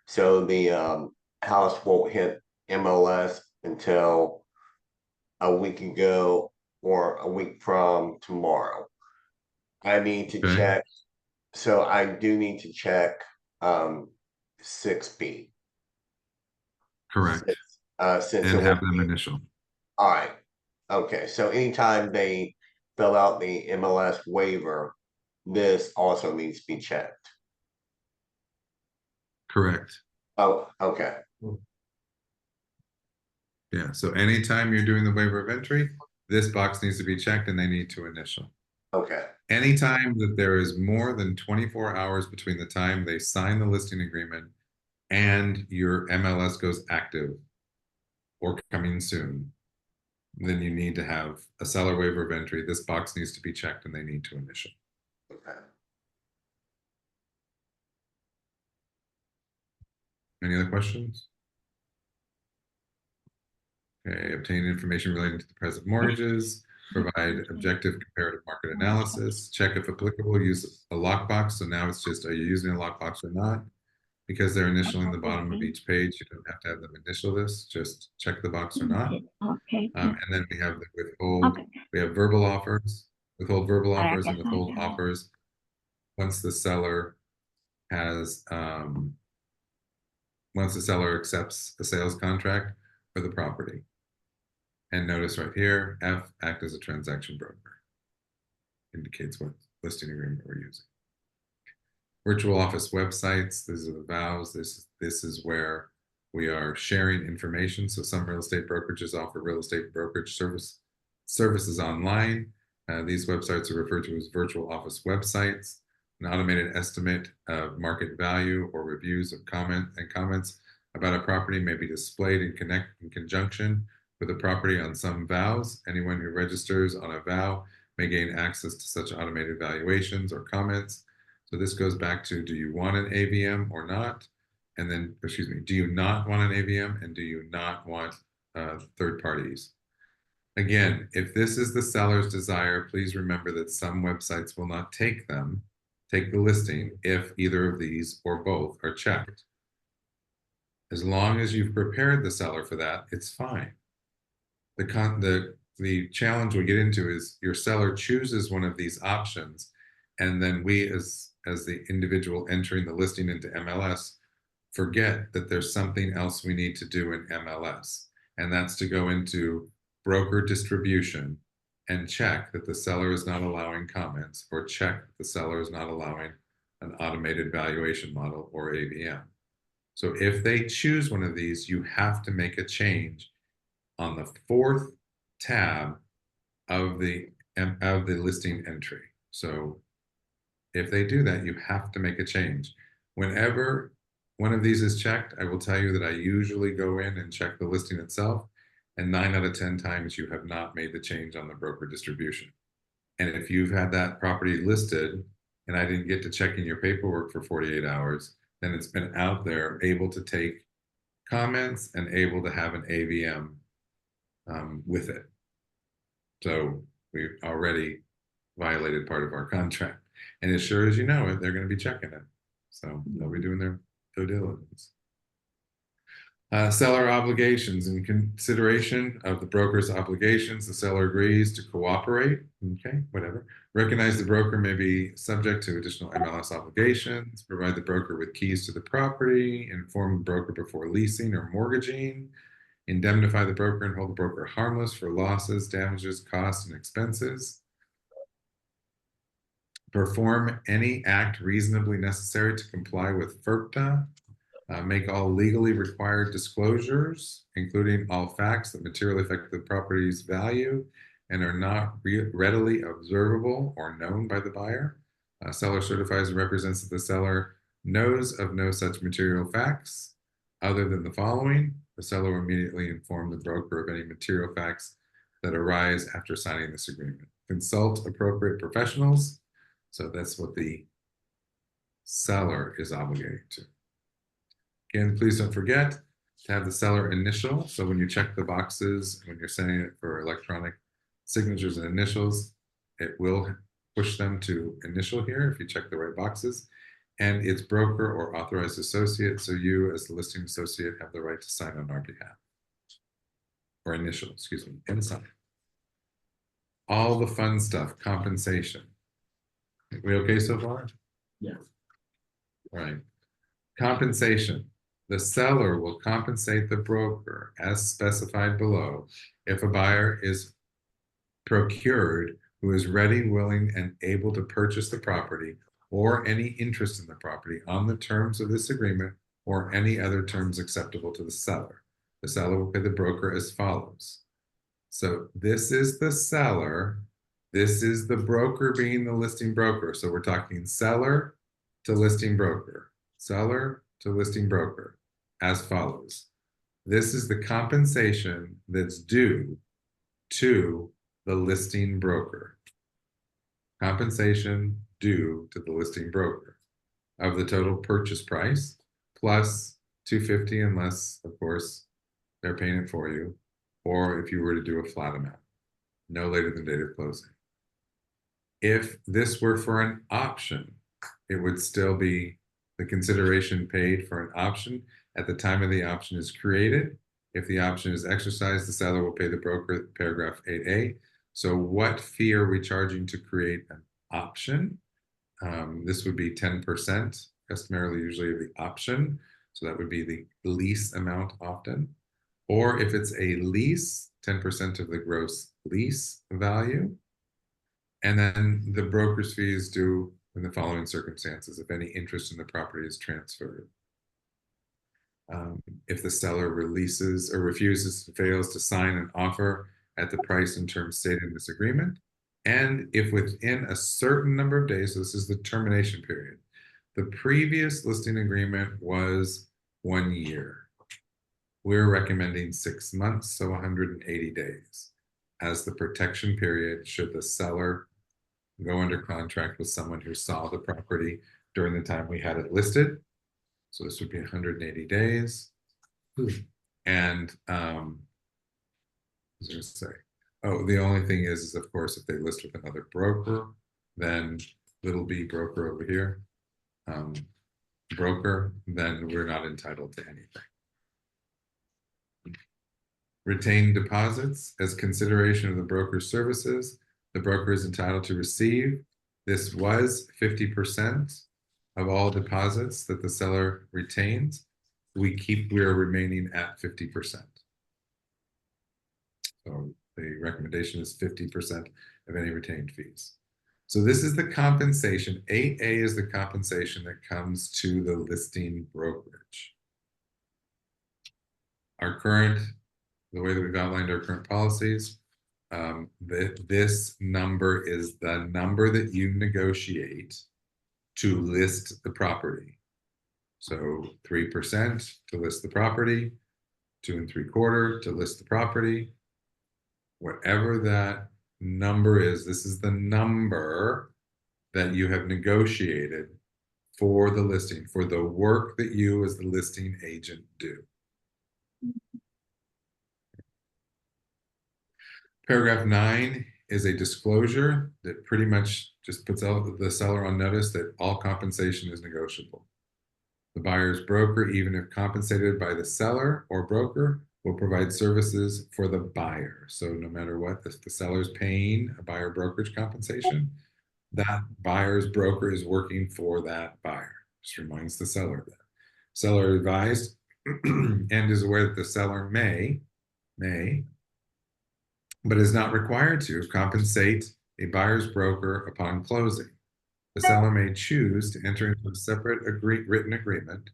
So the house won't hit MLS until a week ago or a week from tomorrow. I need to Okay. check, so I do need to check 6B. Correct. Since And it have won't them be. initial. All right. Okay, so anytime they fill out the MLS waiver, this also needs to be checked. Correct. Oh, okay. Yeah. So anytime you're doing the waiver of entry, this box needs to be checked and they need to initial. Okay. Anytime that there is more than 24 hours between the time they sign the listing agreement and your MLS goes active or coming soon, then you need to have a seller waiver of entry. This box needs to be checked and they need to initial. Okay. Any other questions? Okay, obtain information relating to the present mortgages, provide objective comparative market analysis, check if applicable, use a lockbox. So now it's just, are you using a lockbox or not? Because they're initialing the bottom of each page, you don't have to have them initial this, just check the box or not. Okay. And then we have the withhold, Okay. we have verbal offers, withhold verbal All right, offers and that's withhold fine. offers. Once the seller has, once the seller accepts a sales contract for the property. And notice right here, F, act as a transaction broker. Indicates what listing agreement we're using. Virtual office websites, these are the vows. This is where we are sharing information. So some real estate brokerages offer real estate brokerage services online. These websites are referred to as virtual office websites. An automated estimate of market value or reviews of comments about a property may be displayed in conjunction with the property on some vows. Anyone who registers on a vow may gain access to such automated valuations or comments. So this goes back to, do you want an AVM or not? And then, excuse me, do you not want an AVM and do you not want third parties? Again, if this is the seller's desire, please remember that some websites will not take the listing if either of these or both are checked. As long as you've prepared the seller for that, it's fine. The challenge we get into is your seller chooses one of these options, and then we as the individual entering the listing into MLS forget that there's something else we need to do in MLS, and that's to go into broker distribution and check that the seller is not allowing comments, or check that the seller is not allowing an automated valuation model or AVM. So if they choose one of these, you have to make a change on the fourth tab of the listing entry. So if they do that, you have to make a change. Whenever one of these is checked, I will tell you that I usually go in and check the listing itself, and 9 out of 10 times you have not made the change on the broker distribution. And if you've had that property listed and I didn't get to check in your paperwork for 48 hours, then it's been out there able to take comments and able to have an AVM with it. So we already violated part of our contract. And as sure as you know it, they're going to be checking it. So they'll be doing their due diligence. Seller obligations. In consideration of the broker's obligations, the seller agrees to cooperate. Okay, whatever. Recognize the broker may be subject to additional MLS obligations. Provide the broker with keys to the property. Inform the broker before leasing or mortgaging. Indemnify the broker and hold the broker harmless for losses, damages, costs, and expenses. Perform any act reasonably necessary to comply with FERPTA. Make all legally required disclosures, including all facts that materially affect the property's value and are not readily observable or known by the buyer. Seller certifies and represents that the seller knows of no such material facts other than the following. The seller will immediately inform the broker of any material facts that arise after signing this agreement. Consult appropriate professionals. So that's what the seller is obligated to. Again, please don't forget to have the seller initial. So when you check the boxes, when you're sending it for electronic signatures and initials, it will push them to initial here if you check the right boxes. And it's broker or authorized associate. So you as the listing associate have the right to sign on our behalf. Or initial, excuse me, and sign. All the fun stuff, compensation. We okay so far? Yeah. Right. Compensation. The seller will compensate the broker as specified below if a buyer is procured who is ready, willing, and able to purchase the property or any interest in the property on the terms of this agreement or any other terms acceptable to the seller. The seller will pay the broker as follows. So this is the seller. This is the broker being the listing broker. So we're talking seller to listing broker, seller to listing broker, as follows. This is the compensation that's due to the listing broker. Compensation due to the listing broker of the total purchase price plus $250 unless, of course, they're paying it for you, or if you were to do a flat amount, no later than date of closing. If this were for an option, it would still be the consideration paid for an option at the time of the option is created. If the option is exercised, the seller will pay the broker, paragraph 8A. So what fee are we charging to create an option? This would be 10%, customarily usually of the option. So that would be the lease amount often. Or if it's a lease, 10% of the gross lease value. And then the broker's fee is due in the following circumstances: if any interest in the property is transferred, if the seller releases or refuses, fails to sign an offer at the price and terms stated in this agreement, and if within a certain number of days, so this is the termination period, the previous listing agreement was 1 year. We're recommending 6 months, so 180 days as the protection period should the seller go under contract with someone who saw the property during the time we had it listed. So this would be 180 days. And what was I going to say? Oh, the only thing is of course, if they list with another broker, then little b broker over here, broker, then we're not entitled to anything. Retained deposits as consideration of the broker's services. The broker is entitled to receive. This was 50% of all deposits that the seller retains. We are remaining at 50%. So the recommendation is 50% of any retained fees. So this is the compensation. 8A is the compensation that comes to the listing brokerage. The way that we've outlined our current policies, this number is the number that you negotiate to list the property. So 3% to list the property, 2 3/4 to list the property. Whatever that number is, this is the number that you have negotiated for the listing, for the work that you as the listing agent do. Paragraph 9 is a disclosure that pretty much just puts out the seller on notice that all compensation is negotiable. The buyer's broker, even if compensated by the seller or broker, will provide services for the buyer. So no matter what, if the seller's paying a buyer brokerage compensation, that buyer's broker is working for that buyer. Just reminds the seller of that. Seller advised and is aware that the seller may, but is not required to compensate a buyer's broker upon closing. The seller may choose to enter into a separate written agreement.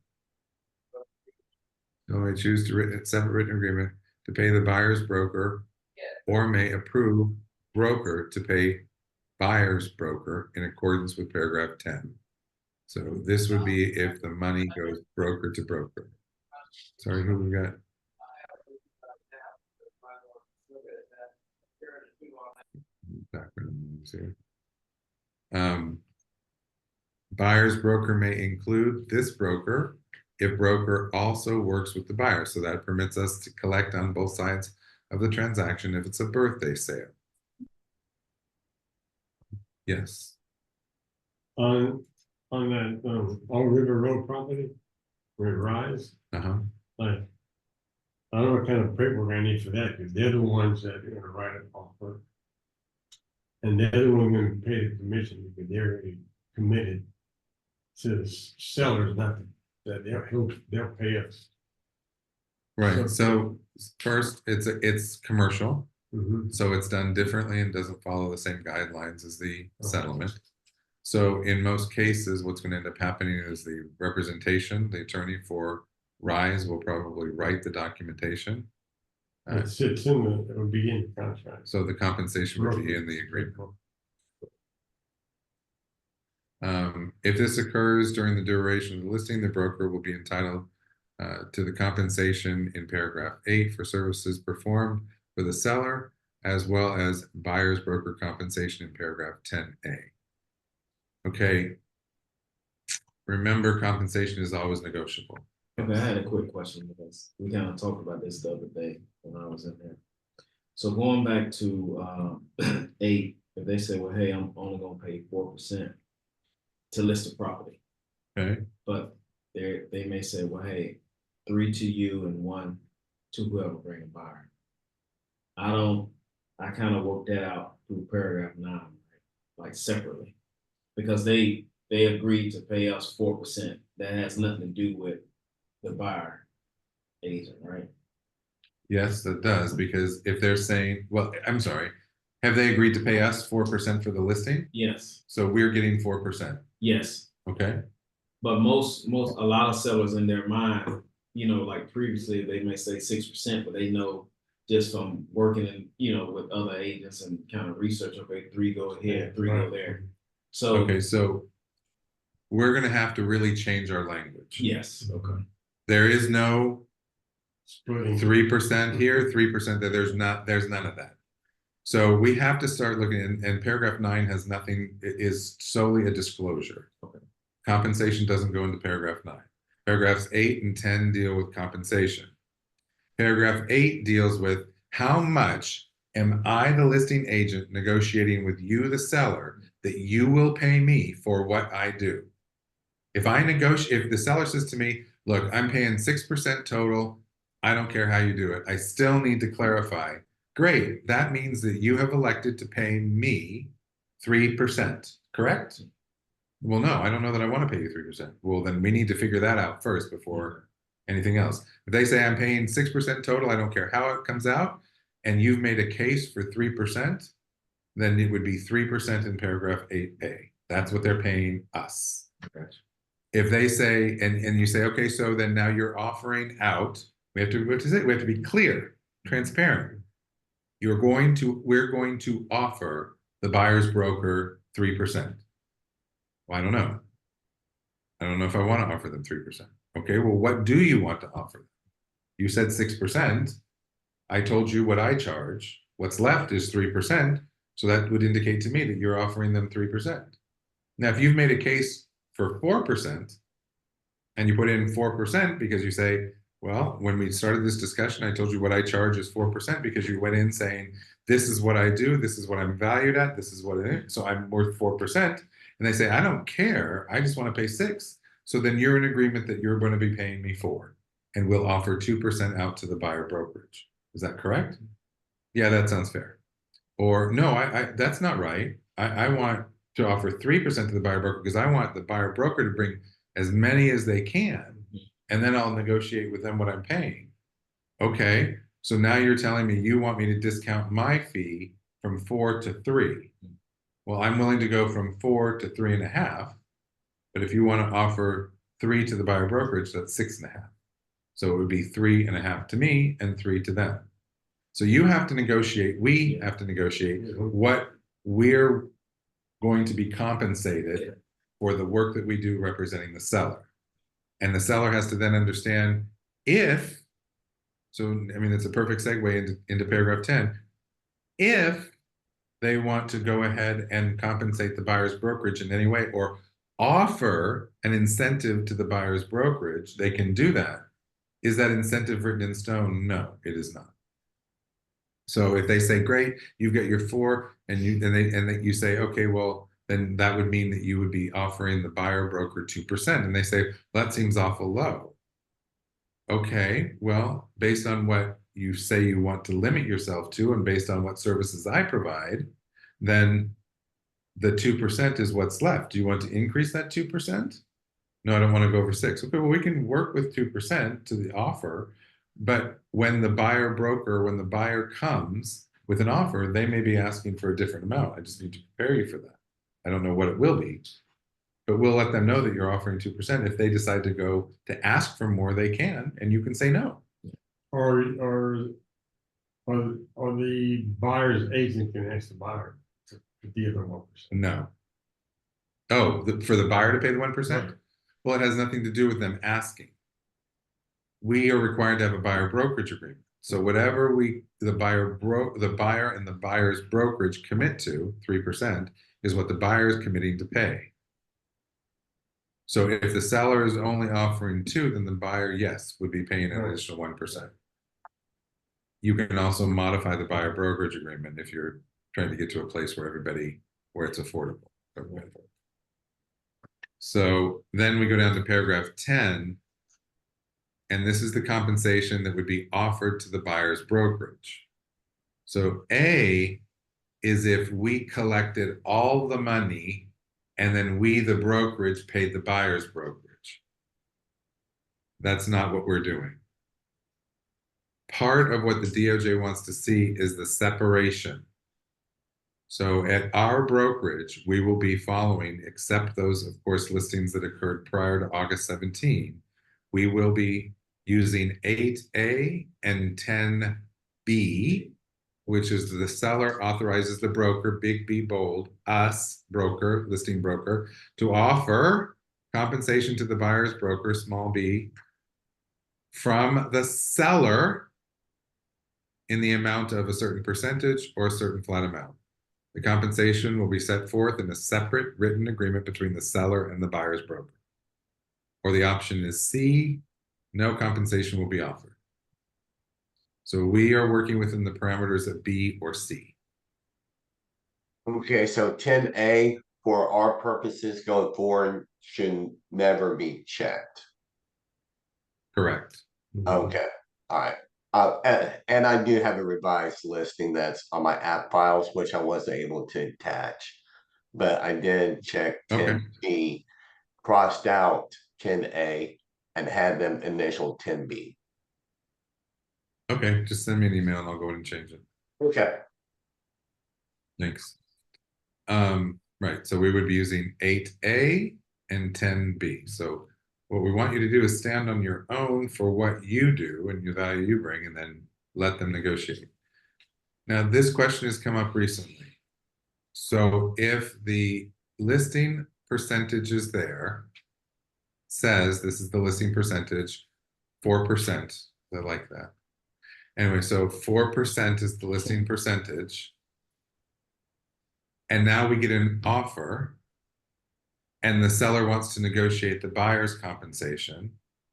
So may choose to separate written agreement to pay the buyer's broker, or may approve broker to pay buyer's broker in accordance with paragraph 10. So this would be if the money goes broker to broker. Sorry, who we got? Buyer's broker may include this broker if broker also works with the buyer. So that permits us to collect on both sides of the transaction if it's a birthday sale. Yes. On that All River Road property, where it rise, like, I don't know what kind of paperwork I need for that, because they're the ones that are gonna write it off for. And they're the one gonna pay the commission, because they're already committed to the sellers, not that they'll pay us. Right. So first, it's commercial, Mhm. so it's done differently and doesn't follow the same guidelines as the settlement. So in most cases, what's going to end up happening is the representation, the attorney for Rise will probably write the documentation. It sits in it would be in the contract. So the compensation would be in the agreement. If this occurs during the duration of the listing, the broker will be entitled to the compensation in paragraph 8 for services performed for the seller, as well as buyer's broker compensation in paragraph 10A. Okay. Remember, compensation is always negotiable. Okay, I had a quick question because we kind of talked about this the other day when I was in there. So going back to, 8, if they say, well, hey, I'm only gonna pay 4% to list the property, Okay, but they may say, well, hey, 3 to you and 1 to whoever bring a buyer. I kind of worked that out through paragraph 9, right? Like separately, because they agreed to pay us 4%. That has nothing to do with the buyer agent, right? yes, that does, because if they're saying, well, I'm sorry, have they agreed to pay us 4% for the listing? Yes, So we're getting 4%, yes. okay? But a lot of sellers in their mind, like previously, they may say 6%, but they know just from working with other agents and kind of research, okay, 3 go here, 3 go there. So, Okay, so we're gonna have to really change our language. yes, okay. There is no Splitting. 3% here, 3% there. There's none of that. So we have to start looking, and paragraph 9 has nothing, it is solely a disclosure. Okay. Compensation doesn't go into paragraph 9. Paragraphs 8 and 10 deal with compensation. Paragraph 8 deals with how much am I, the listing agent, negotiating with you, the seller, that you will pay me for what I do. If the seller says to me, look, I'm paying 6% total, I don't care how you do it, I still need to clarify. Great, that means that you have elected to pay me 3%, correct? Well, no, I don't know that I want to pay you 3%. Well, then we need to figure that out first before anything else. If they say I'm paying 6% total, I don't care how it comes out, and you've made a case for 3%, then it would be 3% in paragraph 8A. That's what they're paying us. Gotcha. If they say, and you say, okay, so then now you're offering out, we have to be clear, transparent. We're going to offer the buyer's broker 3%. Well, I don't know. I don't know if I want to offer them 3%. Okay, well, what do you want to offer them? You said 6%. I told you what I charge. What's left is 3%. So that would indicate to me that you're offering them 3%. Now, if you've made a case for 4% and you put in 4% because you say, well, when we started this discussion, I told you what I charge is 4% because you went in saying, this is what I do, this is what I'm valued at, this is what it is, so I'm worth 4%. And they say, I don't care, I just want to pay 6. So then you're in agreement that you're going to be paying me 4, and we'll offer 2% out to the buyer brokerage. Is that correct? Yeah, that sounds fair. Or no, that's not right. I want to offer 3% to the buyer broker because I want the buyer broker to bring as many as they can, and then I'll negotiate with them what I'm paying. Okay, so now you're telling me you want me to discount my fee from 4 to 3. Well, I'm willing to go from 4 to 3.5, but if you want to offer 3 to the buyer brokerage, that's 6.5. So it would be 3.5 to me and 3 to them. So you have to negotiate, we have to negotiate what we're going to be compensated for the work that we do representing the seller. And the seller has to then understand if, so I mean, it's a perfect segue into paragraph 10, if they want to go ahead and compensate the buyer's brokerage in any way or offer an incentive to the buyer's brokerage, they can do that. Is that incentive written in stone? No, it is not. So if they say, great, you've got your 4, and you say, okay, well, then that would mean that you would be offering the buyer broker 2%. And they say, well, that seems awful low. Okay, well, based on what you say you want to limit yourself to, and based on what services I provide, then the 2% is what's left. Do you want to increase that 2%? No, I don't want to go over 6. Okay, well, we can work with 2% to the offer, but when the buyer comes with an offer, they may be asking for a different amount. I just need to prepare you for that. I don't know what it will be, but we'll let them know that you're offering 2%. If they decide to go to ask for more, they can, and you can say no. Or the buyer's agent can ask the buyer to the other 1%. No. Oh, for the buyer to pay the 1%? Right. Well, it has nothing to do with them asking. We are required to have a buyer brokerage agreement. So whatever the buyer and the buyer's brokerage commit to, 3%, is what the buyer is committing to pay. So if the seller is only offering 2, then the buyer, yes, would be paying an additional 1%. you can also modify the buyer brokerage agreement if you're trying to get to a place where it's affordable. for everybody. So then we go down to paragraph 10, and this is the compensation that would be offered to the buyer's brokerage. So A is if we collected all the money and then we, the brokerage, paid the buyer's brokerage. That's not what we're doing. Part of what the DOJ wants to see is the separation. So at our brokerage, we will be following, except those, of course, listings that occurred prior to August 17, we will be using 8A and 10B, which is the seller authorizes the broker, big B bold, us, broker, listing broker, to offer compensation to the buyer's broker, small b, from the seller in the amount of a certain percentage or a certain flat amount. The compensation will be set forth in a separate written agreement between the seller and the buyer's broker. Or the option is C, no compensation will be offered. So we are working within the parameters of B or C. Okay, so 10A for our purposes going forward should never be checked. Correct. Okay, all right. And I do have a revised listing that's on my app files, which I wasn't able to attach. But I did check Okay. 10B, crossed out 10A, and had them initial 10B. Okay, just send me an email and I'll go ahead and change it. Okay. Thanks. Right, so we would be using 8A and 10B. So what we want you to do is stand on your own for what you do and the value you bring, and then let them negotiate. Now, this question has come up recently. So if the listing percentage is there, says this is the listing percentage, 4%, I like that. Anyway, so 4% is the listing percentage. And now we get an offer and the seller wants to negotiate the buyer's compensation.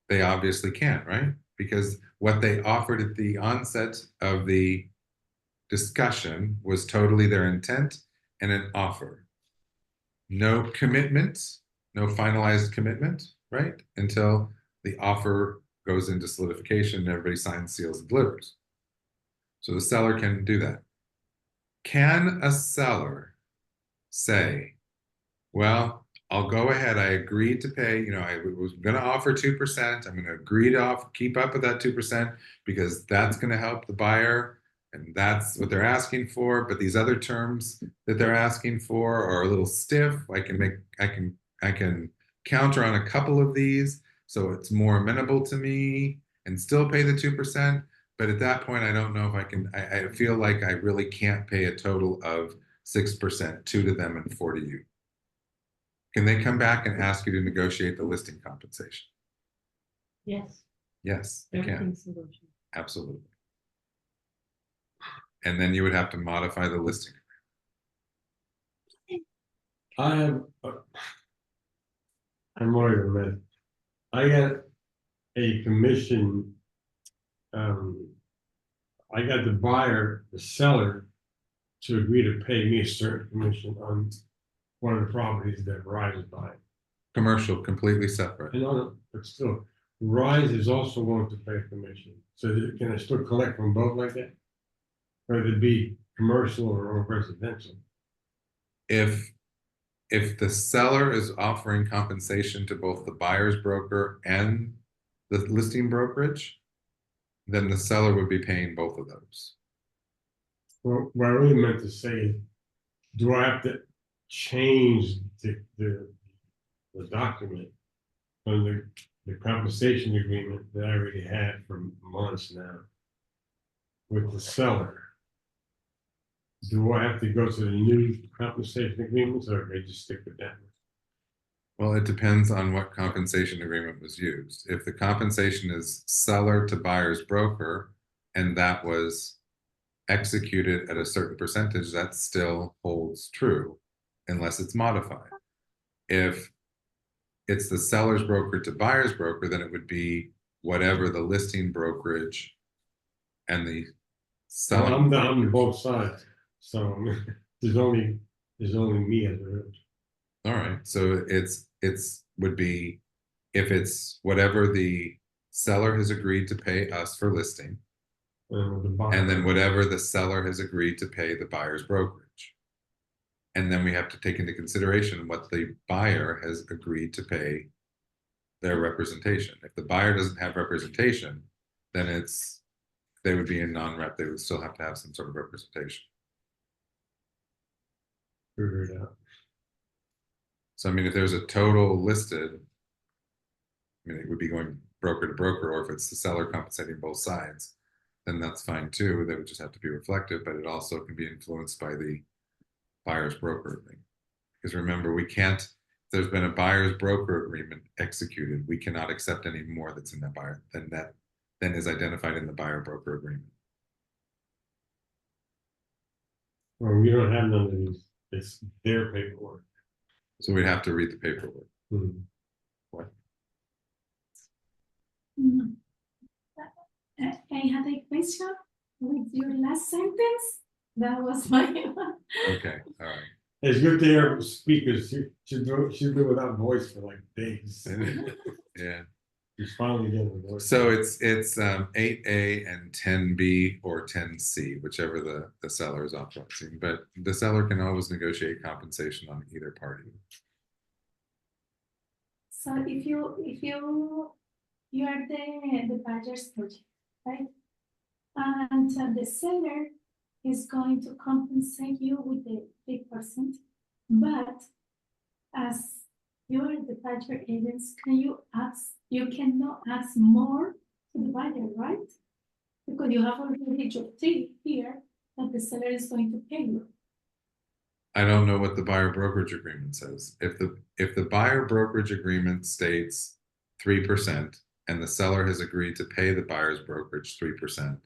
They obviously can't, right? Because what they offered at the onset of the discussion was totally their intent and an offer. No commitment, no finalized commitment, right? Until the offer goes into solidification and everybody signs, seals, and delivers. So the seller can do that. Can a seller say, well, I'll go ahead, I agreed to pay, I was going to offer 2%. I'm going to agree to keep up with that 2% because that's going to help the buyer and that's what they're asking for. But these other terms that they're asking for are a little stiff. I can counter on a couple of these so it's more amenable to me and still pay the 2%. But at that point, I don't know if I can, I feel like I really can't pay a total of 6%, 2 to them and 4 to you. Can they come back and ask you to negotiate the listing compensation? Yes. Yes, they can. Everything's negotiable. Absolutely. And then you would have to modify the listing. I'm already admit, I got a commission. I got the seller, to agree to pay me a certain commission on one of the properties that Rise is buying. Commercial, completely separate. I know, but still, Rise is also willing to pay a commission. So can I still collect from both like that? Whether it be commercial or residential? If the seller is offering compensation to both the buyer's broker and the listing brokerage, then the seller would be paying both of those. Well, what I really meant to say is, do I have to change the document on the compensation agreement that I already had for months now with the seller? Do I have to go to the new compensation agreements, or can I just stick with that? Well, it depends on what compensation agreement was used. If the compensation is seller to buyer's broker, and that was executed at a certain percentage, that still holds true unless it's modified. If it's the seller's broker to buyer's broker, then it would be whatever the listing brokerage and the selling. I'm on both sides, so there's only me as a realtor. All right, so would be if it's whatever the seller has agreed to pay us for listing, The buyer. and then whatever the seller has agreed to pay the buyer's brokerage. And then we have to take into consideration what the buyer has agreed to pay their representation. If the buyer doesn't have representation, then they would be in non-rep, they would still have to have some sort of representation. Figure it out. So I mean, if there's a total listed, I mean, it would be going broker to broker, or if it's the seller compensating both sides, then that's fine too. They would just have to be reflective, but it also can be influenced by the buyer's broker agreement. Because remember, we can't, if there's been a buyer's broker agreement executed, we cannot accept any more that's in that buyer than is identified in the buyer broker agreement. Well, we don't have none of these, it's their paperwork. So we'd have to read the paperwork. Mhm. What? Mhm. I had a question with your last sentence. That was my Okay, all right. It's good to hear speakers, she's been without voice for like days. Yeah. She's finally getting a voice. So it's 8A and 10B or 10C, whichever the seller is authorizing. But the seller can always negotiate compensation on either party. So if you are the buyer's project, right? And the seller is going to compensate you with the 3%, but as you are the buyer agents, you cannot ask more to the buyer, right? Because you have already your fee here that the seller is going to pay you. I don't know what the buyer brokerage agreement says. If the buyer brokerage agreement states 3% and the seller has agreed to pay the buyer's brokerage 3%,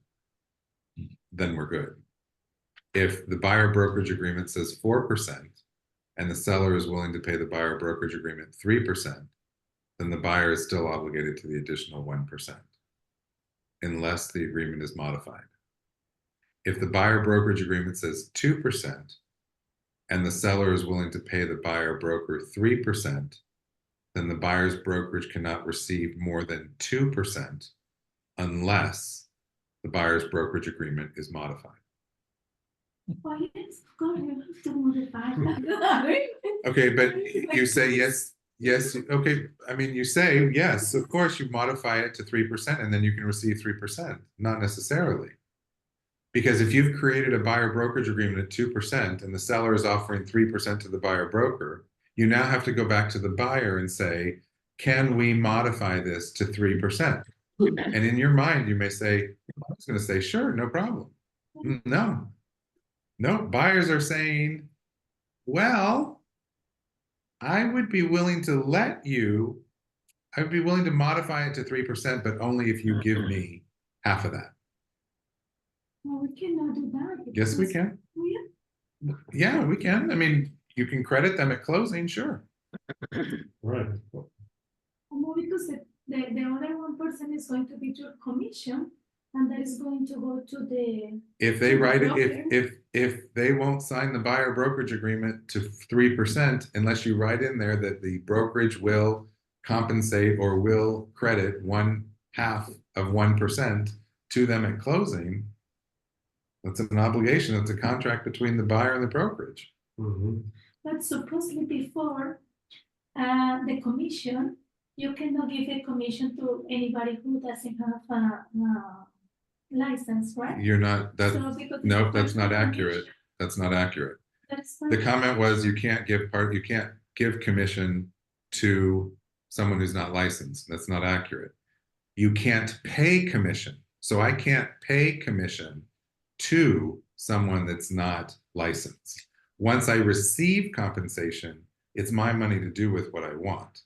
then we're good. If the buyer brokerage agreement says 4% and the seller is willing to pay the buyer brokerage agreement 3%, then the buyer is still obligated to the additional 1%, unless the agreement is modified. If the buyer brokerage agreement says 2% and the seller is willing to pay the buyer broker 3%, then the buyer's brokerage cannot receive more than 2% unless the buyer's brokerage agreement is modified. Why is God, you have to modify that? Okay, but you say yes, okay. I mean, you say yes, of course you modify it to 3% and then you can receive 3%. Not necessarily. Because if you've created a buyer brokerage agreement at 2% and the seller is offering 3% to the buyer broker, you now have to go back to the buyer and say, can we modify this to 3%? And in your mind, you may say, I was going to say, sure, no problem. No, buyers are saying, well, I would be willing to modify it to 3%, but only if you give me half of that. Well, we cannot do that. Yes, we can. Yeah, we can. I mean, you can credit them at closing, sure. Right. No, because the other 1% is going to be your commission, and that is going to go to the. If they write it, if they won't sign the buyer brokerage agreement to 3%, unless you write in there that the brokerage will compensate or will credit 1/2 of 1% to them at closing, that's an obligation. It's a contract between the buyer and the brokerage. Mm-hmm. But supposedly before the commission, you cannot give a commission to anybody who doesn't have a license, right? You're not, nope, that's not personal accurate. commission. That's not accurate. That's The not, comment was you can't give commission to someone who's not licensed. That's not accurate. You can't pay commission. So I can't pay commission to someone that's not licensed. Once I receive compensation, it's my money to do with what I want.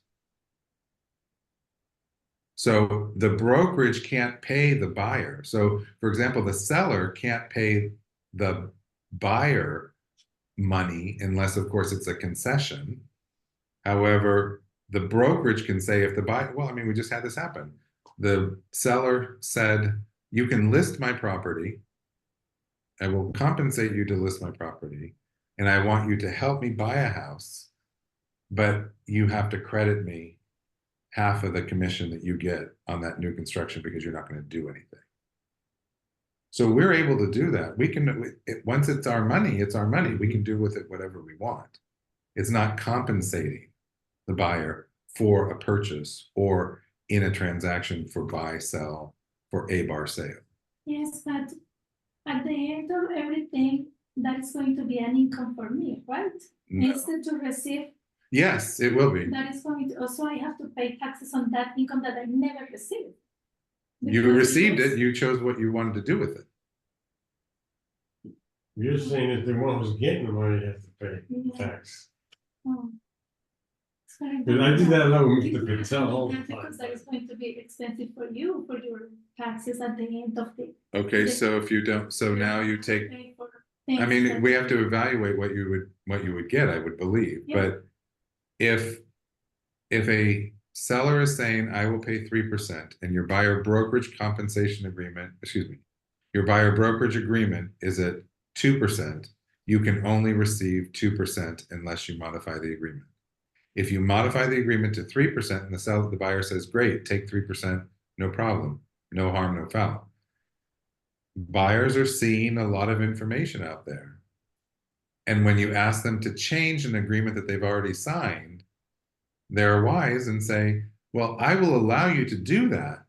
So the brokerage can't pay the buyer. So for example, the seller can't pay the buyer money unless of course it's a concession. However, the brokerage can say if the buyer, well, I mean, we just had this happen. The seller said, you can list my property I will compensate you to list my property, and I want you to help me buy a house, but you have to credit me half of the commission that you get on that new construction because you're not going to do anything. So we're able to do that. We can, once it's our money, it's our money. We can do with it whatever we want. It's not compensating the buyer for a purchase or in a transaction for buy, sell, for a bar sale. Yes, but at the end of everything, that's going to be an income for me, right? No. Instead to receive, Yes, it will be. that is going to, also I have to pay taxes on that income that I never received. You Because received was- it, you chose what you wanted to do with it. You're saying if the one who's getting the money, they have to pay Yeah. tax. Oh. So Because I did that alone with It's the not Patel all the that time. because that is going to be expensive for you, for your taxes at the end of the. Okay, the- so if you don't, so now you take, pay for I things mean, that- we have to evaluate what you would get, I would believe, Yeah. but if a seller is saying, I will pay 3% and your buyer brokerage compensation agreement, excuse me, your buyer brokerage agreement is at 2%, you can only receive 2% unless you modify the agreement. If you modify the agreement to 3% and the buyer says, great, take 3%, no problem, no harm, no foul. Buyers are seeing a lot of information out there. And when you ask them to change an agreement that they've already signed, they're wise and say, well, I will allow you to do that,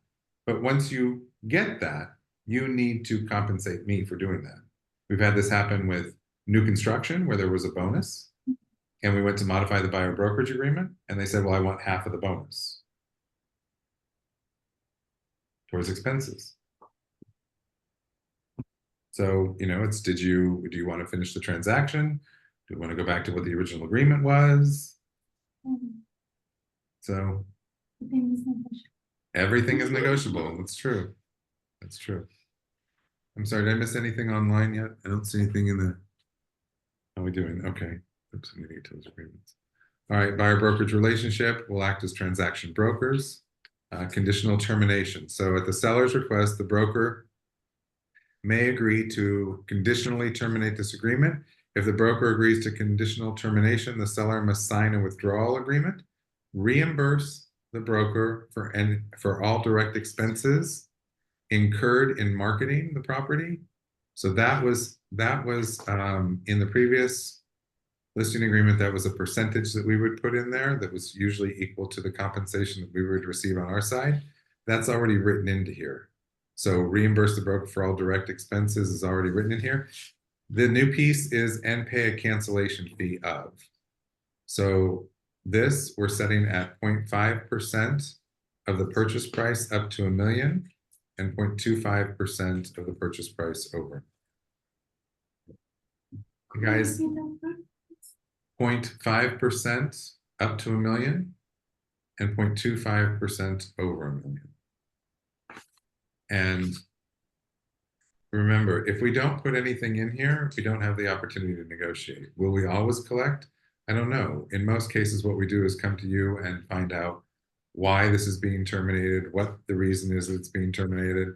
but once you get that, you need to compensate me for doing that. We've had this happen with new construction where there was a bonus, and we went to modify the buyer brokerage agreement, and they said, well, I want half of the bonus towards expenses. So, you know, it's, do you want to finish the transaction? Do you want to go back to what the original agreement was? Mhm. So I think it's not much. everything is negotiable. That's true. That's true. I'm sorry, did I miss anything online yet? I don't see anything in the, how are we doing? Okay. Oops, I'm gonna get to those agreements. All right, buyer brokerage relationship will act as transaction brokers. Conditional termination. So at the seller's request, the broker may agree to conditionally terminate this agreement. If the broker agrees to conditional termination, the seller must sign a withdrawal agreement, reimburse the broker for all direct expenses incurred in marketing the property. So that was in the previous listing agreement, that was a percentage that we would put in there that was usually equal to the compensation that we would receive on our side. That's already written into here. So reimburse the broker for all direct expenses is already written in here. The new piece is and pay a cancellation fee of. So this we're setting at 0.5% of the purchase price up to $1 million and 0.25% of the purchase price over. You guys, 0.5% up to $1 million and 0.25% over $1 million. And remember, if we don't put anything in here, we don't have the opportunity to negotiate. Will we always collect? I don't know. In most cases, what we do is come to you and find out why this is being terminated, what the reason is that it's being terminated.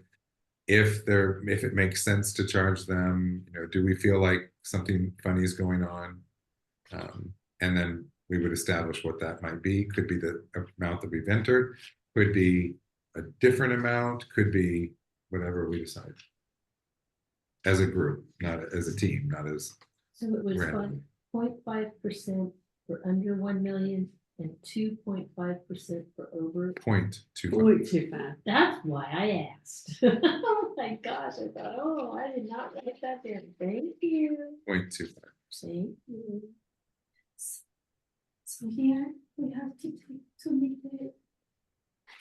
If it makes sense to charge them, you know, do we feel like something funny is going on? And then we would establish what that might be. Could be the amount that we've entered, could be a different amount, could be whatever we decide. As a group, not as a team, not as So it was random. 0.5% for under 1 million and 2.5% for over. 0.25. That's why I asked. Oh my gosh, I thought, oh, I did not write that down. Thank you. 0.25. Thank you. So here we have to make the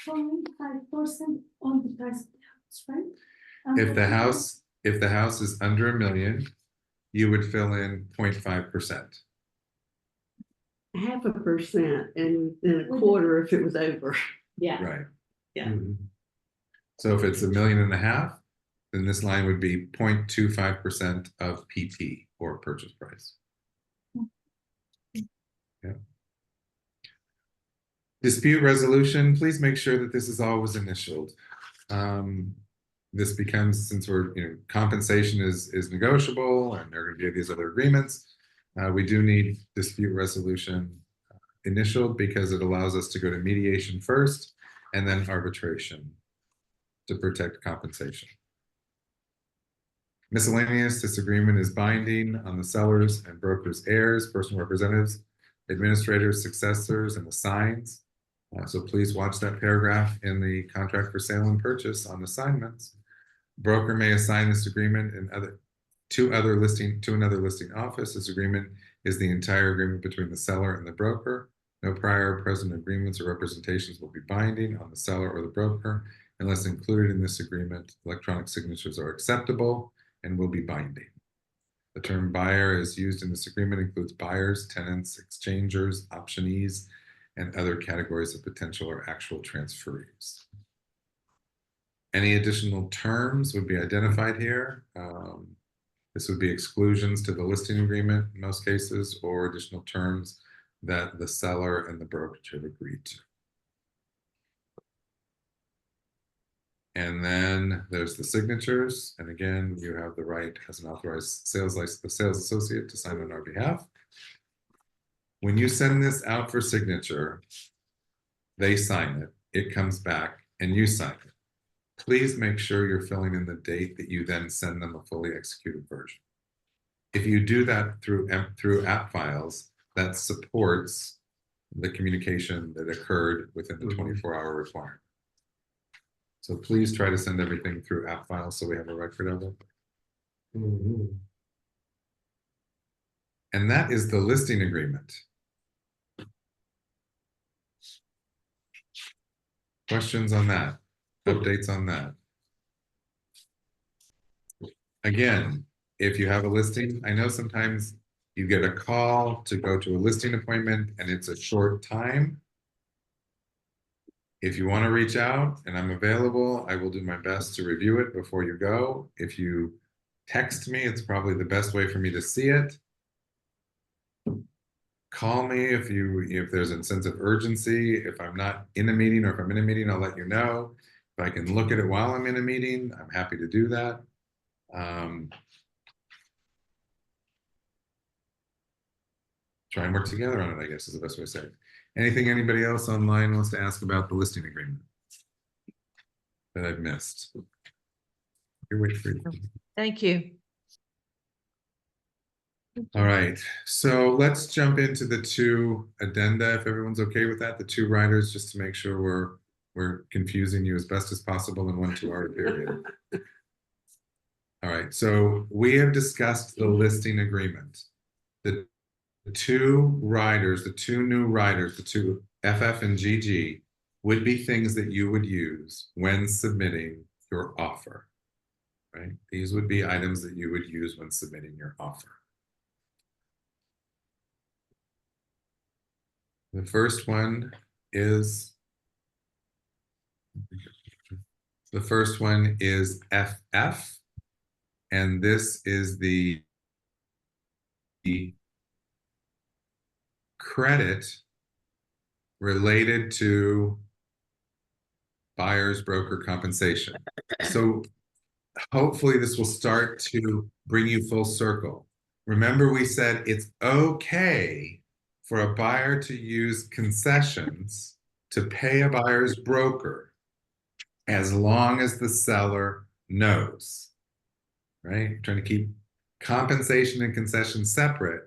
0.5% on the price of the house, right? If the house is under $1 million, you would fill in 0.5%. 0.5% and then a quarter if it was over. Yeah. Right. Yeah. Mhm. So if it's $1.5 million, then this line would be 0.25% of PP or purchase price. Yeah. Dispute resolution, please make sure that this is always initialed. this becomes, since we're, compensation is negotiable and there are going to be these other agreements, we do need dispute resolution initial because it allows us to go to mediation first and then arbitration to protect compensation. Miscellaneous, this agreement is binding on the sellers and brokers' heirs, personal representatives, administrators, successors, and assigns. So please watch that paragraph in the contract for sale and purchase on assignments. Broker may assign this agreement to another listing office. This agreement is the entire agreement between the seller and the broker. No prior or present agreements or representations will be binding on the seller or the broker unless included in this agreement. Electronic signatures are acceptable and will be binding. The term buyer is used in this agreement includes buyers, tenants, exchangers, optionees, and other categories of potential or actual transferees. Any additional terms would be identified here. This would be exclusions to the listing agreement in most cases, or additional terms that the seller and the brokerage have agreed to. And then there's the signatures. And again, you have the right as an authorized sales associate to sign on our behalf. When you send this out for signature, they sign it, it comes back, and you sign it. Please make sure you're filling in the date that you then send them a fully executed version. If you do that through app files, that supports the communication that occurred within the 24-hour requirement. So please try to send everything through app files so we have a record of it. And that is the listing agreement. Questions on that? Updates on that? Again, if you have a listing, I know sometimes you get a call to go to a listing appointment and it's a short time. If you want to reach out and I'm available, I will do my best to review it before you go. If you text me, it's probably the best way for me to see it. Call me if there's a sense of urgency. If I'm not in a meeting, or if I'm in a meeting, I'll let you know. If I can look at it while I'm in a meeting, I'm happy to do that. Try and work together on it, I guess, is the best way to say it. Anything anybody else online wants to ask about the listing agreement that I've missed? You're waiting for you. Thank you. All right, so let's jump into the two addenda, if everyone's okay with that, the two riders, just to make sure we're confusing you as best as possible in 1 2-hour period. All right, so we have discussed the listing agreement. The two riders, the two new riders, the two FF and GG would be things that you would use when submitting your offer, right? These would be items that you would use when submitting your offer. The first one is FF, and this is the credit related to buyer's broker compensation. So hopefully this will start to bring you full circle. Remember, we said it's okay for a buyer to use concessions to pay a buyer's broker as long as the seller knows, right? Trying to keep compensation and concession separate,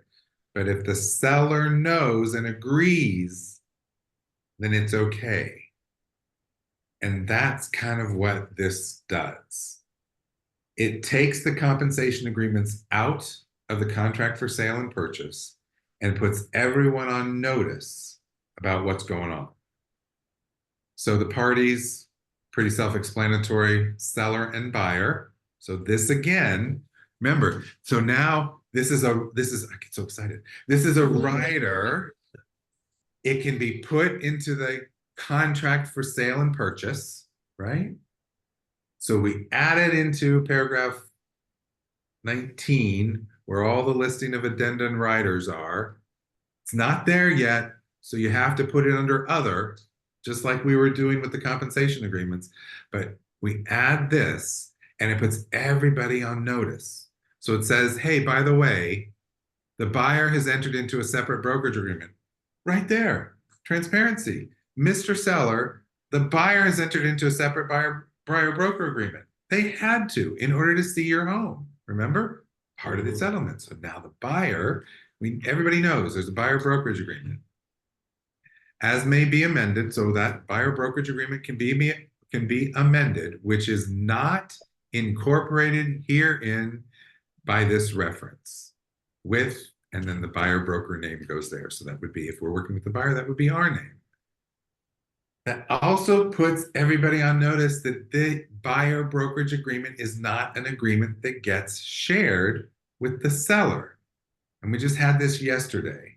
but if the seller knows and agrees, then it's okay. And that's kind of what this does. It takes the compensation agreements out of the contract for sale and purchase and puts everyone on notice about what's going on. So the parties, pretty self-explanatory, seller and buyer. So this again, remember, so now I get so excited. This is a rider. It can be put into the contract for sale and purchase, right? So we added into paragraph 19, where all the listing of addenda and riders are. It's not there yet, so you have to put it under other, just like we were doing with the compensation agreements. But we add this, and it puts everybody on notice. So it says, hey, by the way, the buyer has entered into a separate brokerage agreement. Right there, transparency. Mr. Seller, the buyer has entered into a separate buyer broker agreement. They had to in order to see your home. Remember? Part of the settlement. So now the buyer, everybody knows there's a buyer brokerage agreement. As may be amended, so that buyer brokerage agreement can be amended, which is not incorporated herein by this reference. With, and then the buyer broker name goes there. So that would be, if we're working with the buyer, that would be our name. That also puts everybody on notice that the buyer brokerage agreement is not an agreement that gets shared with the seller. And we just had this yesterday.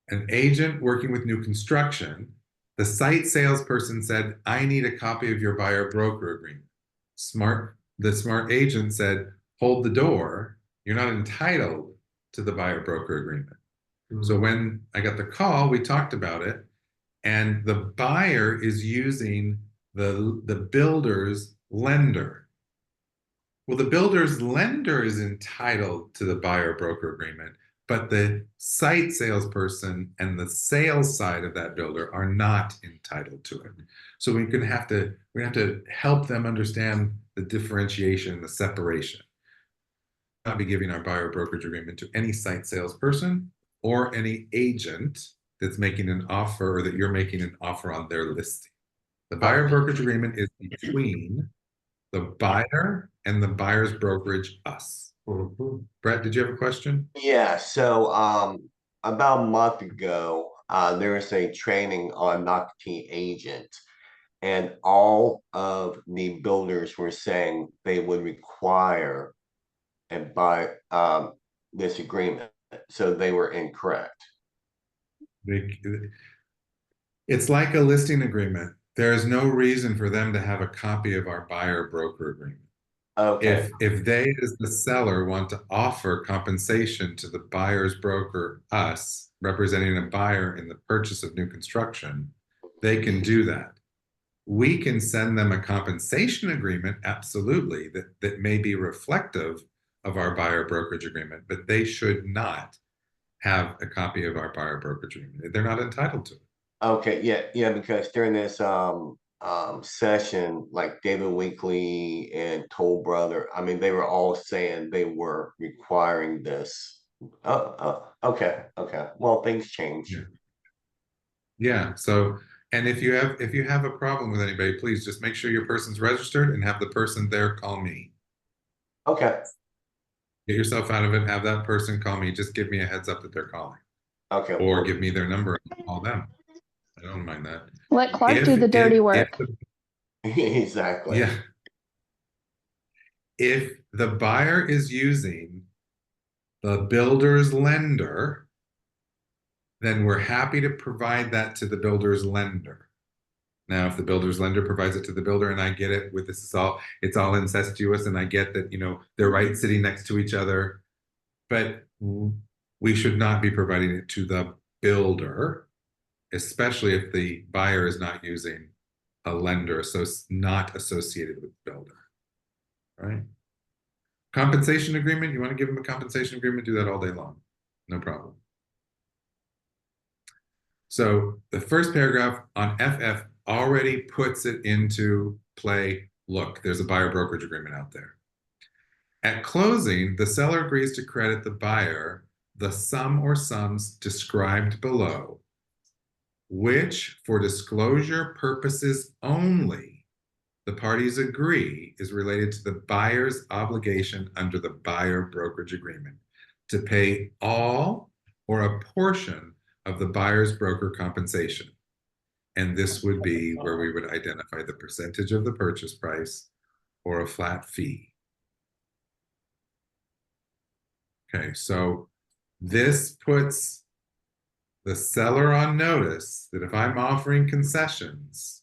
An agent working with new construction, the site salesperson said, I need a copy of your buyer broker agreement. The smart agent said, hold the door. You're not entitled to the buyer broker agreement. So when I got the call, we talked about it, and the buyer is using the builder's lender. Well, the builder's lender is entitled to the buyer broker agreement, but the site salesperson and the sales side of that builder are not entitled to it. So we have to help them understand the differentiation, the separation. Not be giving our buyer brokerage agreement to any site salesperson or any agent that's making an offer, or that you're making an offer on their listing. The buyer brokerage agreement is between the buyer and the buyer's brokerage, us. Brett, did you have a question? Yeah, so about a month ago, there was a training on marketing agent, and all of the builders were saying they would require and buy this agreement, so they were incorrect. It's like a listing agreement. There is no reason for them to have a copy of our buyer broker agreement. Okay. If they, as the seller, want to offer compensation to the buyer's broker, us, representing a buyer in the purchase of new construction, they can do that. We can send them a compensation agreement, absolutely, that may be reflective of our buyer brokerage agreement, but they should not have a copy of our buyer brokerage agreement. They're not entitled to it. Okay, yeah, because during this session, like David Winkley and Toll Brother, I mean, they were all saying they were requiring this. Okay. Well, things change. Yeah. So, and if you have a problem with anybody, please just make sure your person's registered and have the person there call me. Okay. Get yourself out of it. Have that person call me. Just give me a heads up that they're calling. Okay. Or give me their number and call them. I don't mind that. Let Clark do the dirty work. Exactly. Yeah. If the buyer is using the builder's lender, then we're happy to provide that to the builder's lender. Now, if the builder's lender provides it to the builder, and I get it with this, it's all incestuous, and I get that, they're right sitting next to each other, but we should not be providing it to the builder, especially if the buyer is not using a lender, so it's not associated with the builder, right? Compensation agreement, you want to give them a compensation agreement, do that all day long, no problem. So the first paragraph on FF already puts it into play. Look, there's a buyer brokerage agreement out there. At closing, the seller agrees to credit the buyer the sum or sums described below, which, for disclosure purposes only, the parties agree is related to the buyer's obligation under the buyer brokerage agreement to pay all or a portion of the buyer's broker compensation. And this would be where we would identify the percentage of the purchase price or a flat fee. Okay, so this puts the seller on notice that if I'm offering concessions,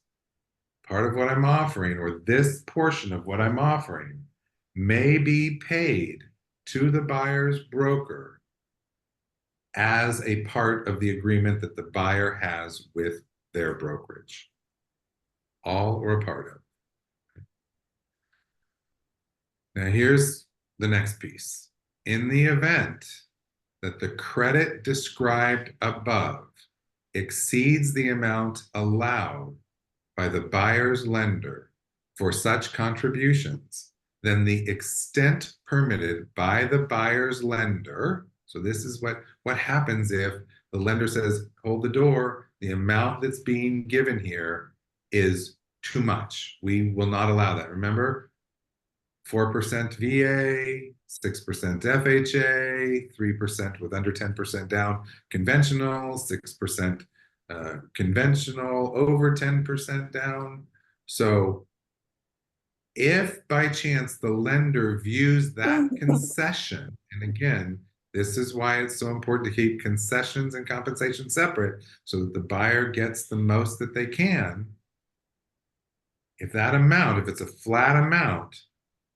part of what I'm offering, or this portion of what I'm offering, may be paid to the buyer's broker as a part of the agreement that the buyer has with their brokerage. All or a part of. Now here's the next piece. In the event that the credit described above exceeds the amount allowed by the buyer's lender for such contributions, then the extent permitted by the buyer's lender, so this is what happens if the lender says, hold the door, the amount that's being given here is too much. We will not allow that. Remember, 4% VA, 6% FHA, 3% with under 10% down conventional, 6% conventional, over 10% down. So if by chance the lender views that concession, and again, this is why it's so important to keep concessions and compensation separate so that the buyer gets the most that they can. If that amount, if it's a flat amount,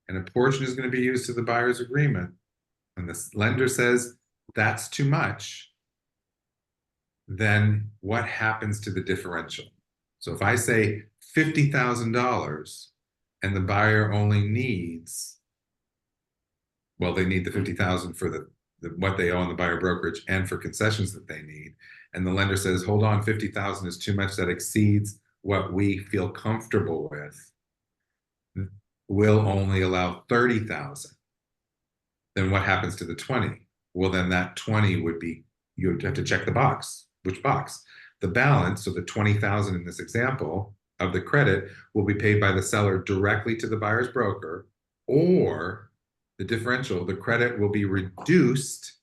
and a portion is going to be used to the buyer's agreement, and the lender says that's too much, then what happens to the differential? So if I say $50,000 and the buyer only needs, well, they need the $50,000 for the what they owe in the buyer brokerage and for concessions that they need, and the lender says, hold on, $50,000 is too much, that exceeds what we feel comfortable with, will only allow 30,000. Then what happens to the 20? Well, then that 20 would be, you would have to check the box. Which box? The balance, so the 20,000 in this example of the credit will be paid by the seller directly to the buyer's broker, or the differential, the credit will be reduced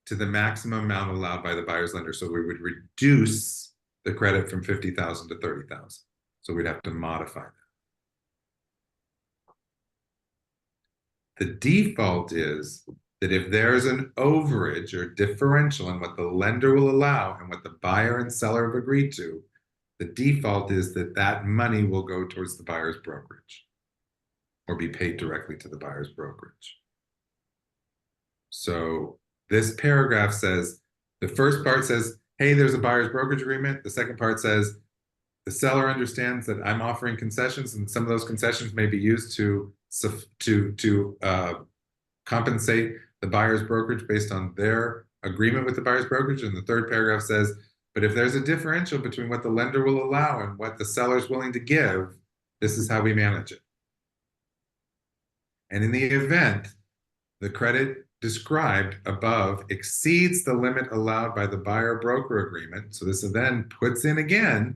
to the maximum amount allowed by the buyer's lender. So we would reduce the credit from 50,000 to 30,000. So we'd have to modify that. The default is that if there's an overage or differential in what the lender will allow and what the buyer and seller have agreed to, the default is that that money will go towards the buyer's brokerage or be paid directly to the buyer's brokerage. So this paragraph says, the first part says, hey, there's a buyer's brokerage agreement. The second part says, the seller understands that I'm offering concessions, and some of those concessions may be used to compensate the buyer's brokerage based on their agreement with the buyer's brokerage. And the third paragraph says, but if there's a differential between what the lender will allow and what the seller is willing to give, this is how we manage it. And in the event the credit described above exceeds the limit allowed by the buyer-broker agreement, so this then puts in again,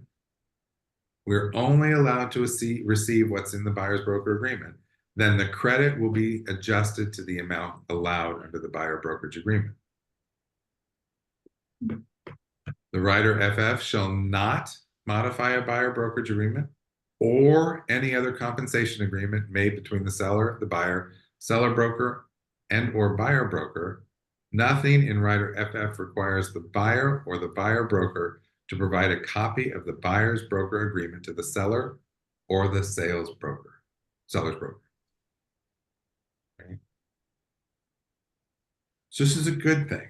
we're only allowed to receive what's in the buyer's broker agreement, then the credit will be adjusted to the amount allowed under the buyer brokerage agreement. The writer FF shall not modify a buyer brokerage agreement or any other compensation agreement made between the seller, the buyer, seller broker, and or buyer broker. Nothing in writer FF requires the buyer or the buyer broker to provide a copy of the buyer's broker agreement to the seller or the seller's broker. Okay. So this is a good thing.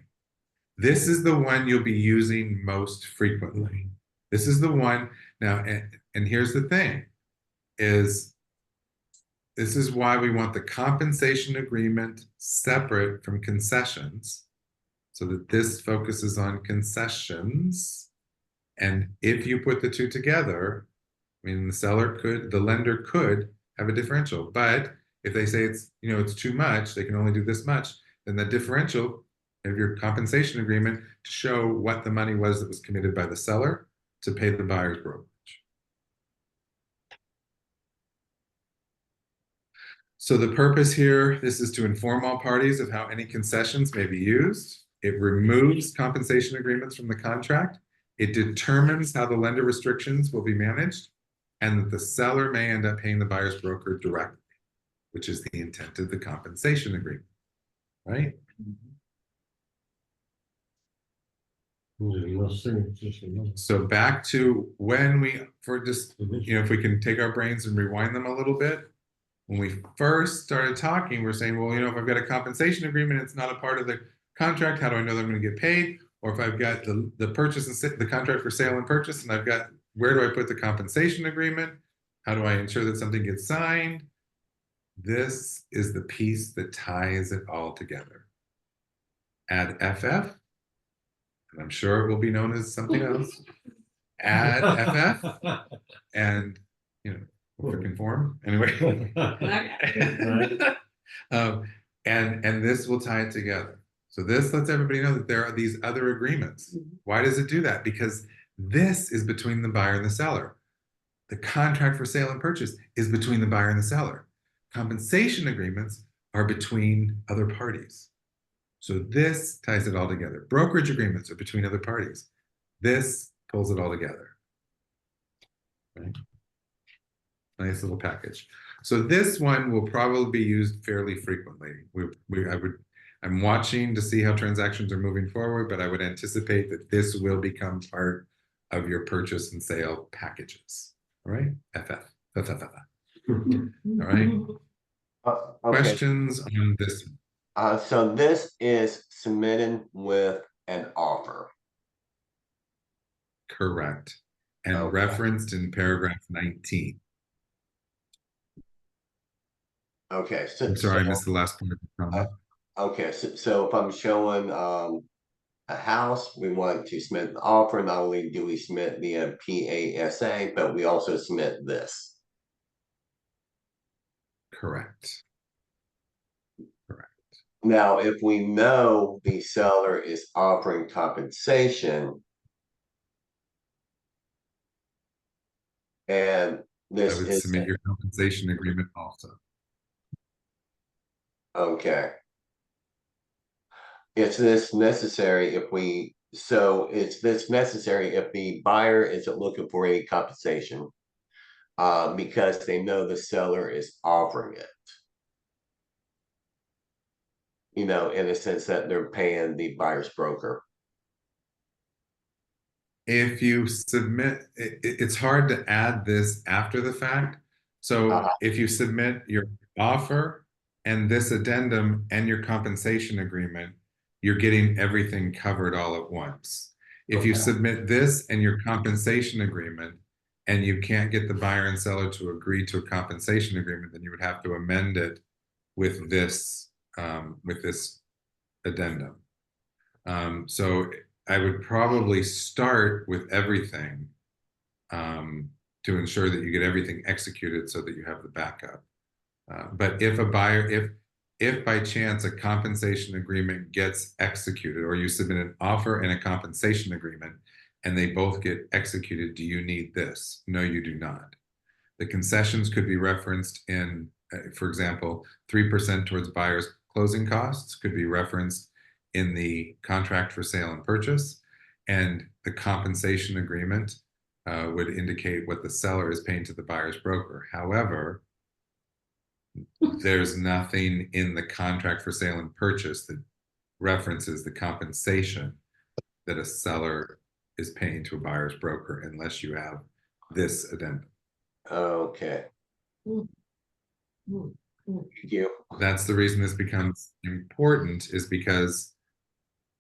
This is the one you'll be using most frequently. This is the one now, and here's the thing, is this is why we want the compensation agreement separate from concessions, so that this focuses on concessions. And if you put the two together, I mean, the lender could have a differential, but if they say it's too much, they can only do this much, then the differential of your compensation agreement to show what the money was that was committed by the seller to pay the buyer's brokerage. So the purpose here, this is to inform all parties of how any concessions may be used. It removes compensation agreements from the contract. It determines how the lender restrictions will be managed, and that the seller may end up paying the buyer's broker directly, which is the intent of the compensation agreement, right? So back to when if we can take our brains and rewind them a little bit. When we first started talking, we're saying, well, if I've got a compensation agreement, it's not a part of the contract, how do I know that I'm going to get paid? Or if I've got the purchase and the contract for sale and purchase, and where do I put the compensation agreement? How do I ensure that something gets signed? This is the piece that ties it all together. Add FF, and I'm sure it will be known as something else. Add FF, and freaking form anyway. And this will tie it together. So this lets everybody know that there are these other agreements. Why does it do that? Because this is between the buyer and the seller. The contract for sale and purchase is between the buyer and the seller. Compensation agreements are between other parties. So this ties it all together. Brokerage agreements are between other parties. This pulls it all together. Right? Nice little package. So this one will probably be used fairly frequently. I'm watching to see how transactions are moving forward, but I would anticipate that this will become part of your purchase and sale packages. All right, FF. All right. Okay. Questions on this? So this is submitted with an offer. Correct. And Okay. referenced in paragraph 19. Okay. I'm sorry, I missed the last part of the comment. Okay. So if I'm showing a house, we want to submit an offer. Not only do we submit the PASA, but we also submit this. Correct. Now, if we know the seller is offering compensation, and this I would is submit your compensation agreement also. okay. Is this necessary if is this necessary if the buyer isn't looking for any compensation because they know the seller is offering it? In the sense that they're paying the buyer's broker. If you submit, it's hard to add this after the fact. So if you submit your offer and this addendum and your compensation agreement, you're getting everything covered all at once. If you submit this and your compensation agreement and you can't get the buyer and seller to agree to a compensation agreement, then you would have to amend it with this addendum. So I would probably start with everything to ensure that you get everything executed so that you have the backup. But if a buyer, if by chance a compensation agreement gets executed, or you submit an offer and a compensation agreement and they both get executed, do you need this? No, you do not. The concessions could be referenced in, for example, 3% towards buyer's closing costs could be referenced in the contract for sale and purchase, and the compensation agreement would indicate what the seller is paying to the buyer's broker. However, there's nothing in the contract for sale and purchase that references the compensation that a seller is paying to a buyer's broker unless you have this addendum. Okay. Thank you. That's the reason this becomes important, is because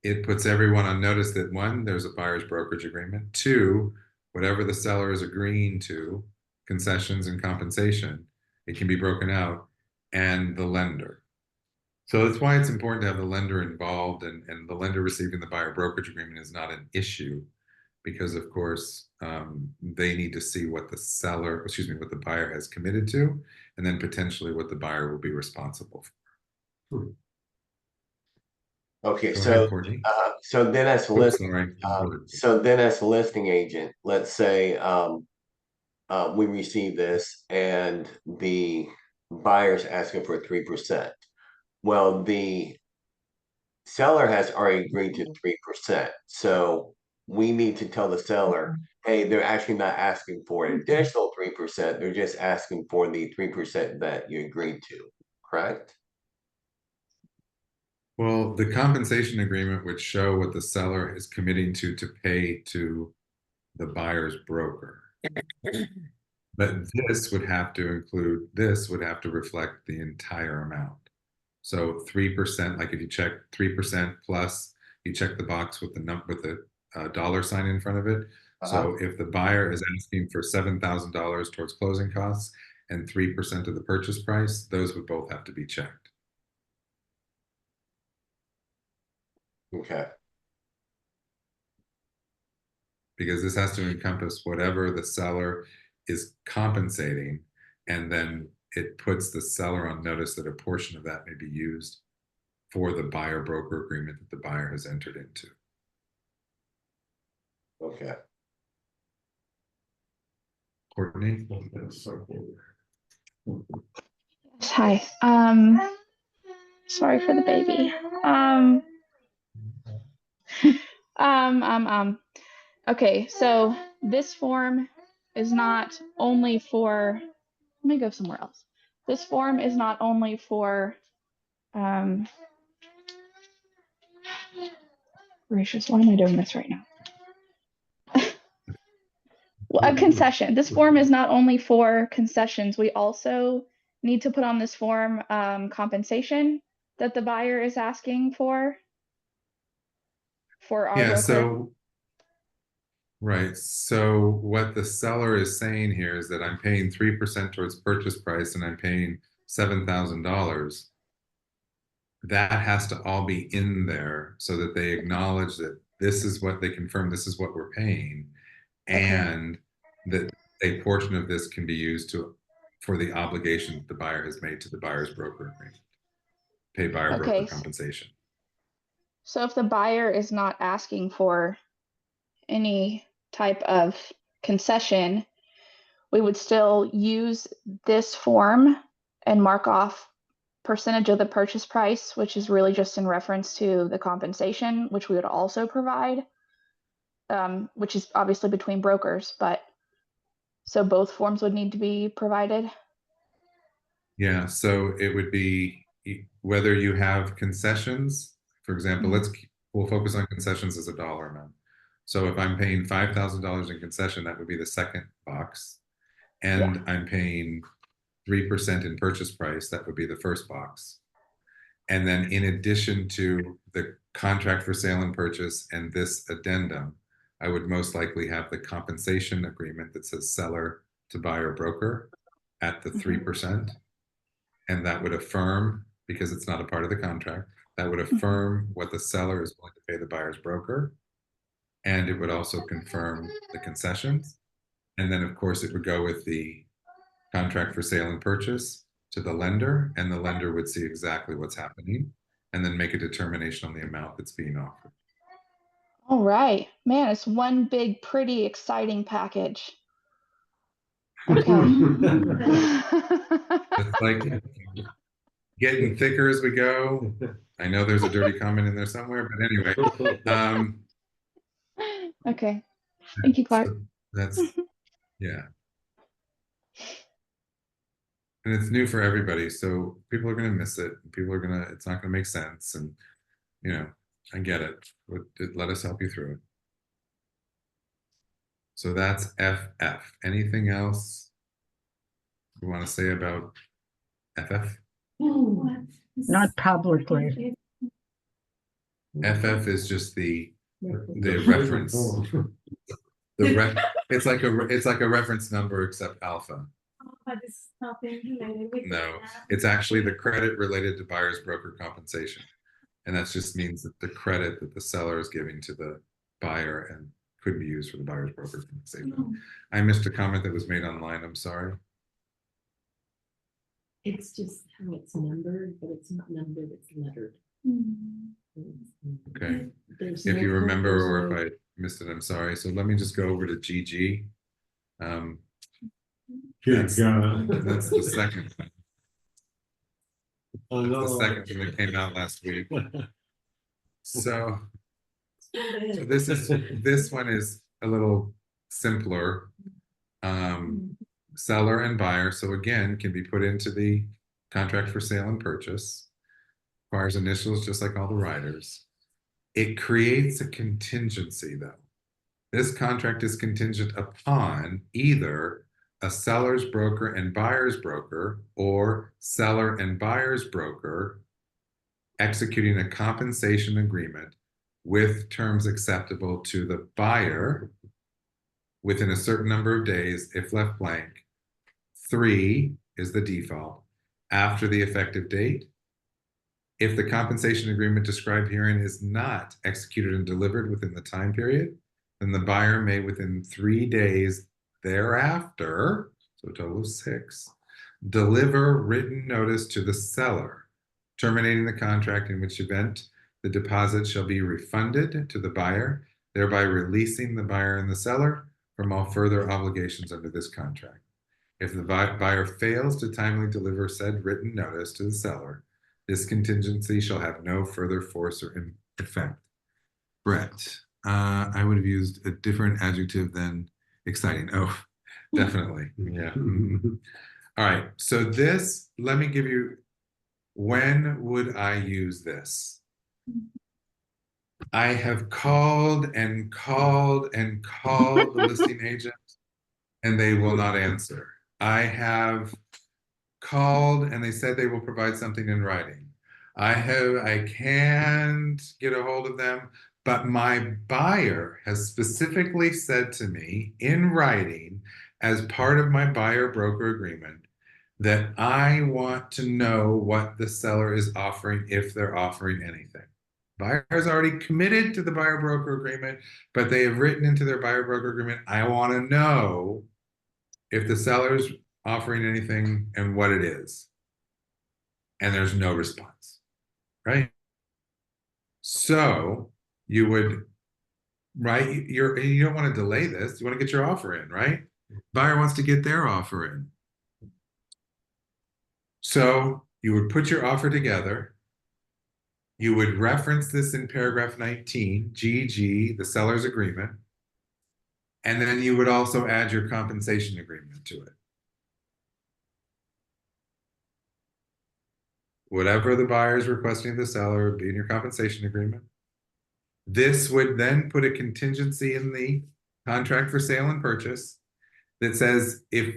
it puts everyone on notice that, one, there's a buyer's brokerage agreement. Two, whatever the seller is agreeing to, concessions and compensation, it can be broken out, and the lender. So that's why it's important to have the lender involved, and the lender receiving the buyer brokerage agreement is not an issue, because of course they need to see what the buyer has committed to, and then potentially what the buyer will be responsible for. Okay, so then as listing agent, let's say we receive this and the buyer's asking for 3%. Well, the seller has already agreed to 3%. So we need to tell the seller, hey, they're actually not asking for an additional 3%. They're just asking for the 3% that you agreed to, correct? Well, the compensation agreement would show what the seller is committing to pay to the buyer's broker. But this would have to reflect the entire amount. So 3%, like if you check 3% plus, you check the box with the dollar sign in front of it. So if the buyer is asking for $7,000 towards closing costs and 3% of the purchase price, those would both have to be checked. Okay, Because this has to encompass whatever the seller is compensating, and then it puts the seller on notice that a portion of that may be used for the buyer broker agreement that the buyer has entered into. okay. Courtney? Hi. Sorry for the baby. Okay, so this form is not only for, let me go somewhere else. This form is not only for, gracious, why am I doing this right now? Well, a concession. This form is not only for concessions. We also need to put on this form compensation that the buyer is asking for our Yeah, broker. so right. So what the seller is saying here is that I'm paying 3% towards purchase price and I'm paying $7,000. That has to all be in there so that they acknowledge that this is what they confirm, this is what we're paying, and that a portion of this can be used for the obligation that the buyer has made to the buyer's broker agreement. Pay buyer broker compensation. So if the buyer is not asking for any type of concession, we would still use this form and mark off percentage of the purchase price, which is really just in reference to the compensation, which we would also provide, which is obviously between brokers, but so both forms would need to be provided. Yeah, so it would be whether you have concessions, for example, we'll focus on concessions as a dollar amount. So if I'm paying $5,000 in concession, that would be the second box. And I'm paying 3% in purchase price, that would be the first box. And then in addition to the contract for sale and purchase and this addendum, I would most likely have the compensation agreement that says seller to buyer broker at the 3%. And that would affirm, because it's not a part of the contract, that would affirm what the seller is willing to pay the buyer's broker. And it would also confirm the concessions. And then, of course, it would go with the contract for sale and purchase to the lender, and the lender would see exactly what's happening and then make a determination on the amount that's being offered. All right, man, it's one big, pretty exciting package. Okay. It's like getting thicker as we go. I know there's a dirty comment in there somewhere, but anyway. Okay. Thank you, Clark. That's yeah. And it's new for everybody, so people are going to miss it. It's not going to make sense. And, I get it. Let us help you through it. So that's FF. Anything else you want to say about FF? Not publicly. FF is just the reference. It's like a reference number except alpha. But it's nothing related with No, it's actually the credit related to buyer's broker compensation. And that just means that the credit that the seller is giving to the buyer and could be used for the buyer's broker compensation. I missed a comment that was made online. I'm sorry. It's just how it's numbered, but it's not numbered, it's lettered. Okay. If you remember, or if I missed it, I'm sorry. So let me just go over to GG. That's the second one. That's the second thing that came out last week. So this one is a little simpler. Seller and buyer, so again, can be put into the contract for sale and purchase. Requires initials just like all the riders. It creates a contingency though. This contract is contingent upon either a seller's broker and buyer's broker or seller and buyer's broker executing a compensation agreement with terms acceptable to the buyer within a certain number of days, if left blank. 3, is the default after the effective date. If the compensation agreement described herein is not executed and delivered within the time period, then the buyer may within 3 days thereafter, so a total of 6, deliver written notice to the seller, terminating the contract, in which event the deposit shall be refunded to the buyer, thereby releasing the buyer and the seller from all further obligations under this contract. If the buyer fails to timely deliver said written notice to the seller, this contingency shall have no further force or effect. Brett, I would have used a different adjective than exciting. Oh, definitely. Yeah. All right. So this, let me give you, when would I use this? I have called and called and called the listing agent, and they will not answer. I have called and they said they will provide something in writing. I can't get a hold of them, but my buyer has specifically said to me in writing, as part of my buyer broker agreement, that I want to know what the seller is offering, if they're offering anything. Buyer's already committed to the buyer broker agreement, but they have written into their buyer broker agreement, I want to know if the seller's offering anything and what it is. And there's no response, right? So you would, right? You don't want to delay this. You want to get your offer in, right? Buyer wants to get their offer in. So you would put your offer together. You would reference this in paragraph 19, GG, the seller's agreement. And then you would also add your compensation agreement to it. Whatever the buyer is requesting of the seller would be in your compensation agreement. This would then put a contingency in the contract for sale and purchase that says, if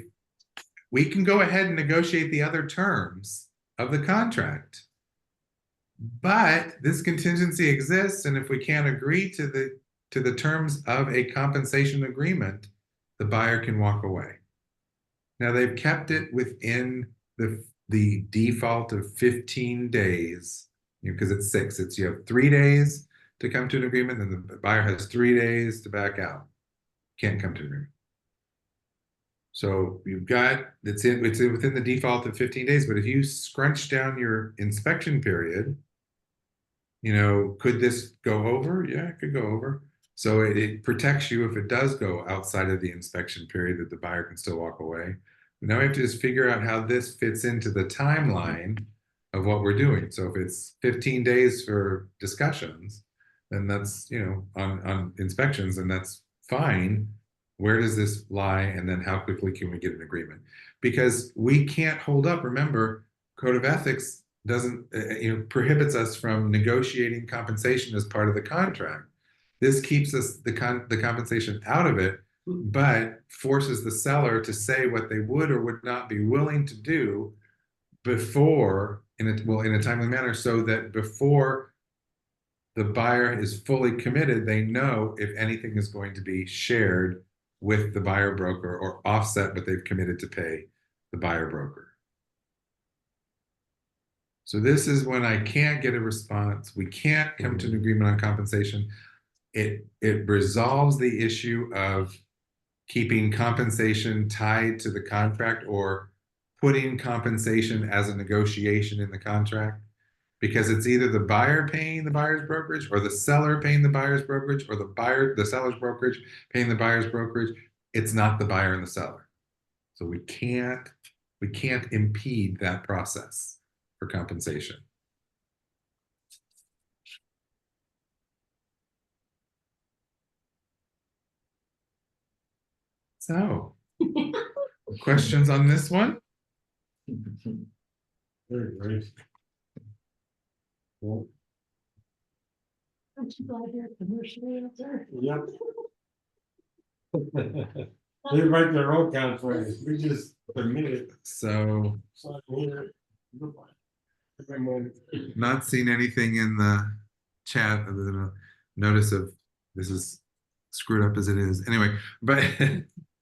we can go ahead and negotiate the other terms of the contract, but this contingency exists, and if we can't agree to the terms of a compensation agreement, the buyer can walk away. Now they've kept it within the default of 15 days, because it's 6. It's, you have 3 days to come to an agreement, and the buyer has 3 days to back out. Can't come to an agreement. So you've got, it's within the default of 15 days, but if you scrunch down your inspection period, you know, could this go over? Yeah, it could go over. So it protects you if it does go outside of the inspection period, that the buyer can still walk away. Now we have to just figure out how this fits into the timeline of what we're doing. So if it's 15 days for discussions, then that's, you know, on inspections, and that's fine. Where does this lie? And then how quickly can we get an agreement? Because we can't hold up. Remember, Code of Ethics doesn't, prohibits us from negotiating compensation as part of the contract. This keeps us the compensation out of it, but forces the seller to say what they would or would not be willing to do before, in a timely manner, so that before the buyer is fully committed, they know if anything is going to be shared with the buyer broker or offset what they've committed to pay the buyer broker. So this is when I can't get a response. We can't come to an agreement on compensation. It resolves the issue of keeping compensation tied to the contract, or putting compensation as a negotiation in the contract, because it's either the buyer paying the buyer's brokerage, or the seller paying the buyer's brokerage, or the seller's brokerage paying the buyer's brokerage. It's not the buyer and the seller. So we can't impede that process for compensation. So, questions on this one? Very great. Well, Aren't you glad you're a commercial realtor? yep. They write their own contracts. We just admit it. So, Sign here. Goodbye. not seeing anything in the chat other than a notice of this is screwed up as it is. Anyway, but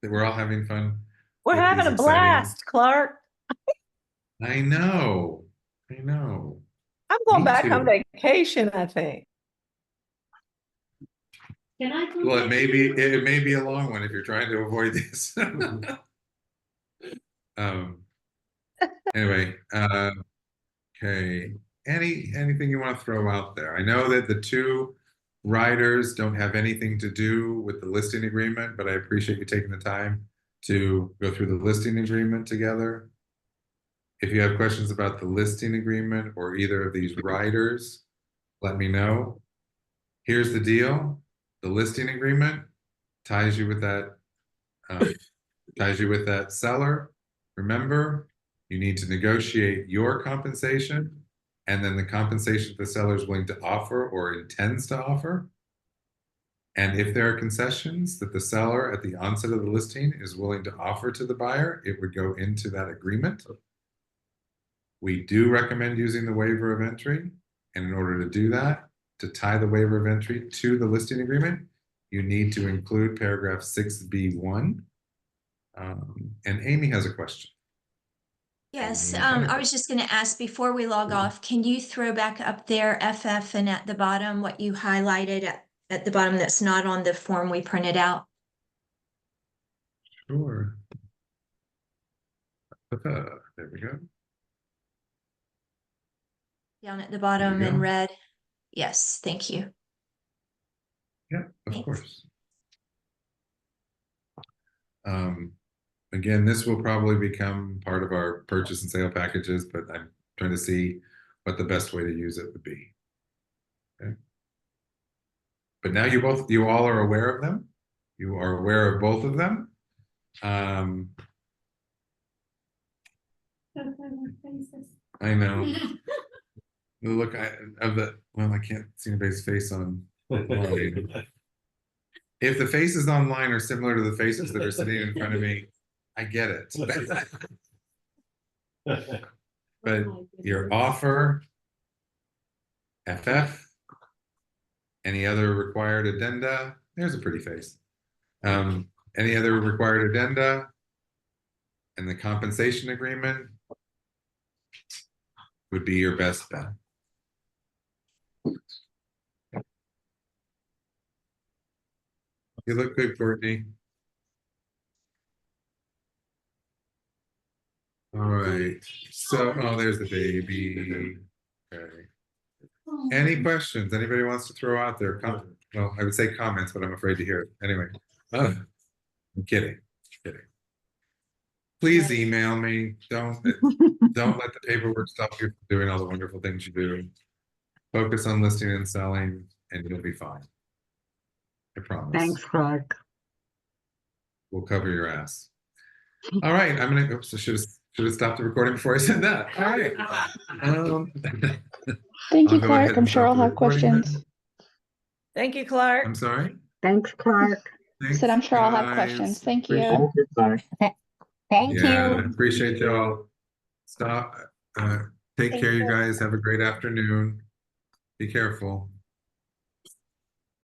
we're all having fun. We're with having these a exciting- blast, Clark. I know. I know. I'm going Me back on too. vacation, I think. Can I come Well, back? it may be a long one if you're trying to avoid this. Anyway, okay. Anything you want to throw out there? I know that the two riders don't have anything to do with the listing agreement, but I appreciate you taking the time to go through the listing agreement together. If you have questions about the listing agreement or either of these riders, let me know. Here's the deal. The listing agreement ties you with that seller. Remember, you need to negotiate your compensation and then the compensation the seller is willing to offer or intends to offer. And if there are concessions that the seller at the onset of the listing is willing to offer to the buyer, it would go into that agreement. We do recommend using the waiver of entry. And in order to do that, to tie the waiver of entry to the listing agreement, you need to include paragraph 6B1. And Amy has a question. Yes, I was just going to ask before we log off, can you throw back up there FF and at the bottom what you highlighted at the bottom that's not on the form we printed out? Sure. There we go. Down at the bottom in red. Yes, thank you. Yeah, of Thanks. course. Again, this will probably become part of our purchase and sale packages, but I'm trying to see what the best way to use it would be. Okay. But now you all are aware of them. You are aware of both of them. I know. The look I can't see anybody's face on. If the faces online are similar to the faces that are sitting in front of me, I get it. But your offer, FF, any other required addenda, there's a pretty face. Any other required addenda, and the compensation agreement would be your best bet. You look good, Courtney. All right. So, oh, there's the baby. Okay. Any questions anybody wants to throw out there? Well, I would say comments, but I'm afraid to hear it. Anyway, I'm kidding. Please email me. Don't let the paperwork stop you from doing all the wonderful things you do. Focus on listing and selling, and you'll be fine. I promise. Thanks, Clark. We'll cover your ass. All right, I'm gonna. Oops, I should have stopped the recording before I said that. All right. Thank you, I'll go ahead Clark. and I'm sure stop I'll the have recording questions. then. Thank you, Clark. I'm sorry. Thanks, Clark. Thanks, Said I'm sure I'll have guys. questions. Thank Appreciate- you. Thank you, Clark. Thank Yeah, you. appreciate y'all. Stop. Take care, you guys. Have a great afternoon. Be careful.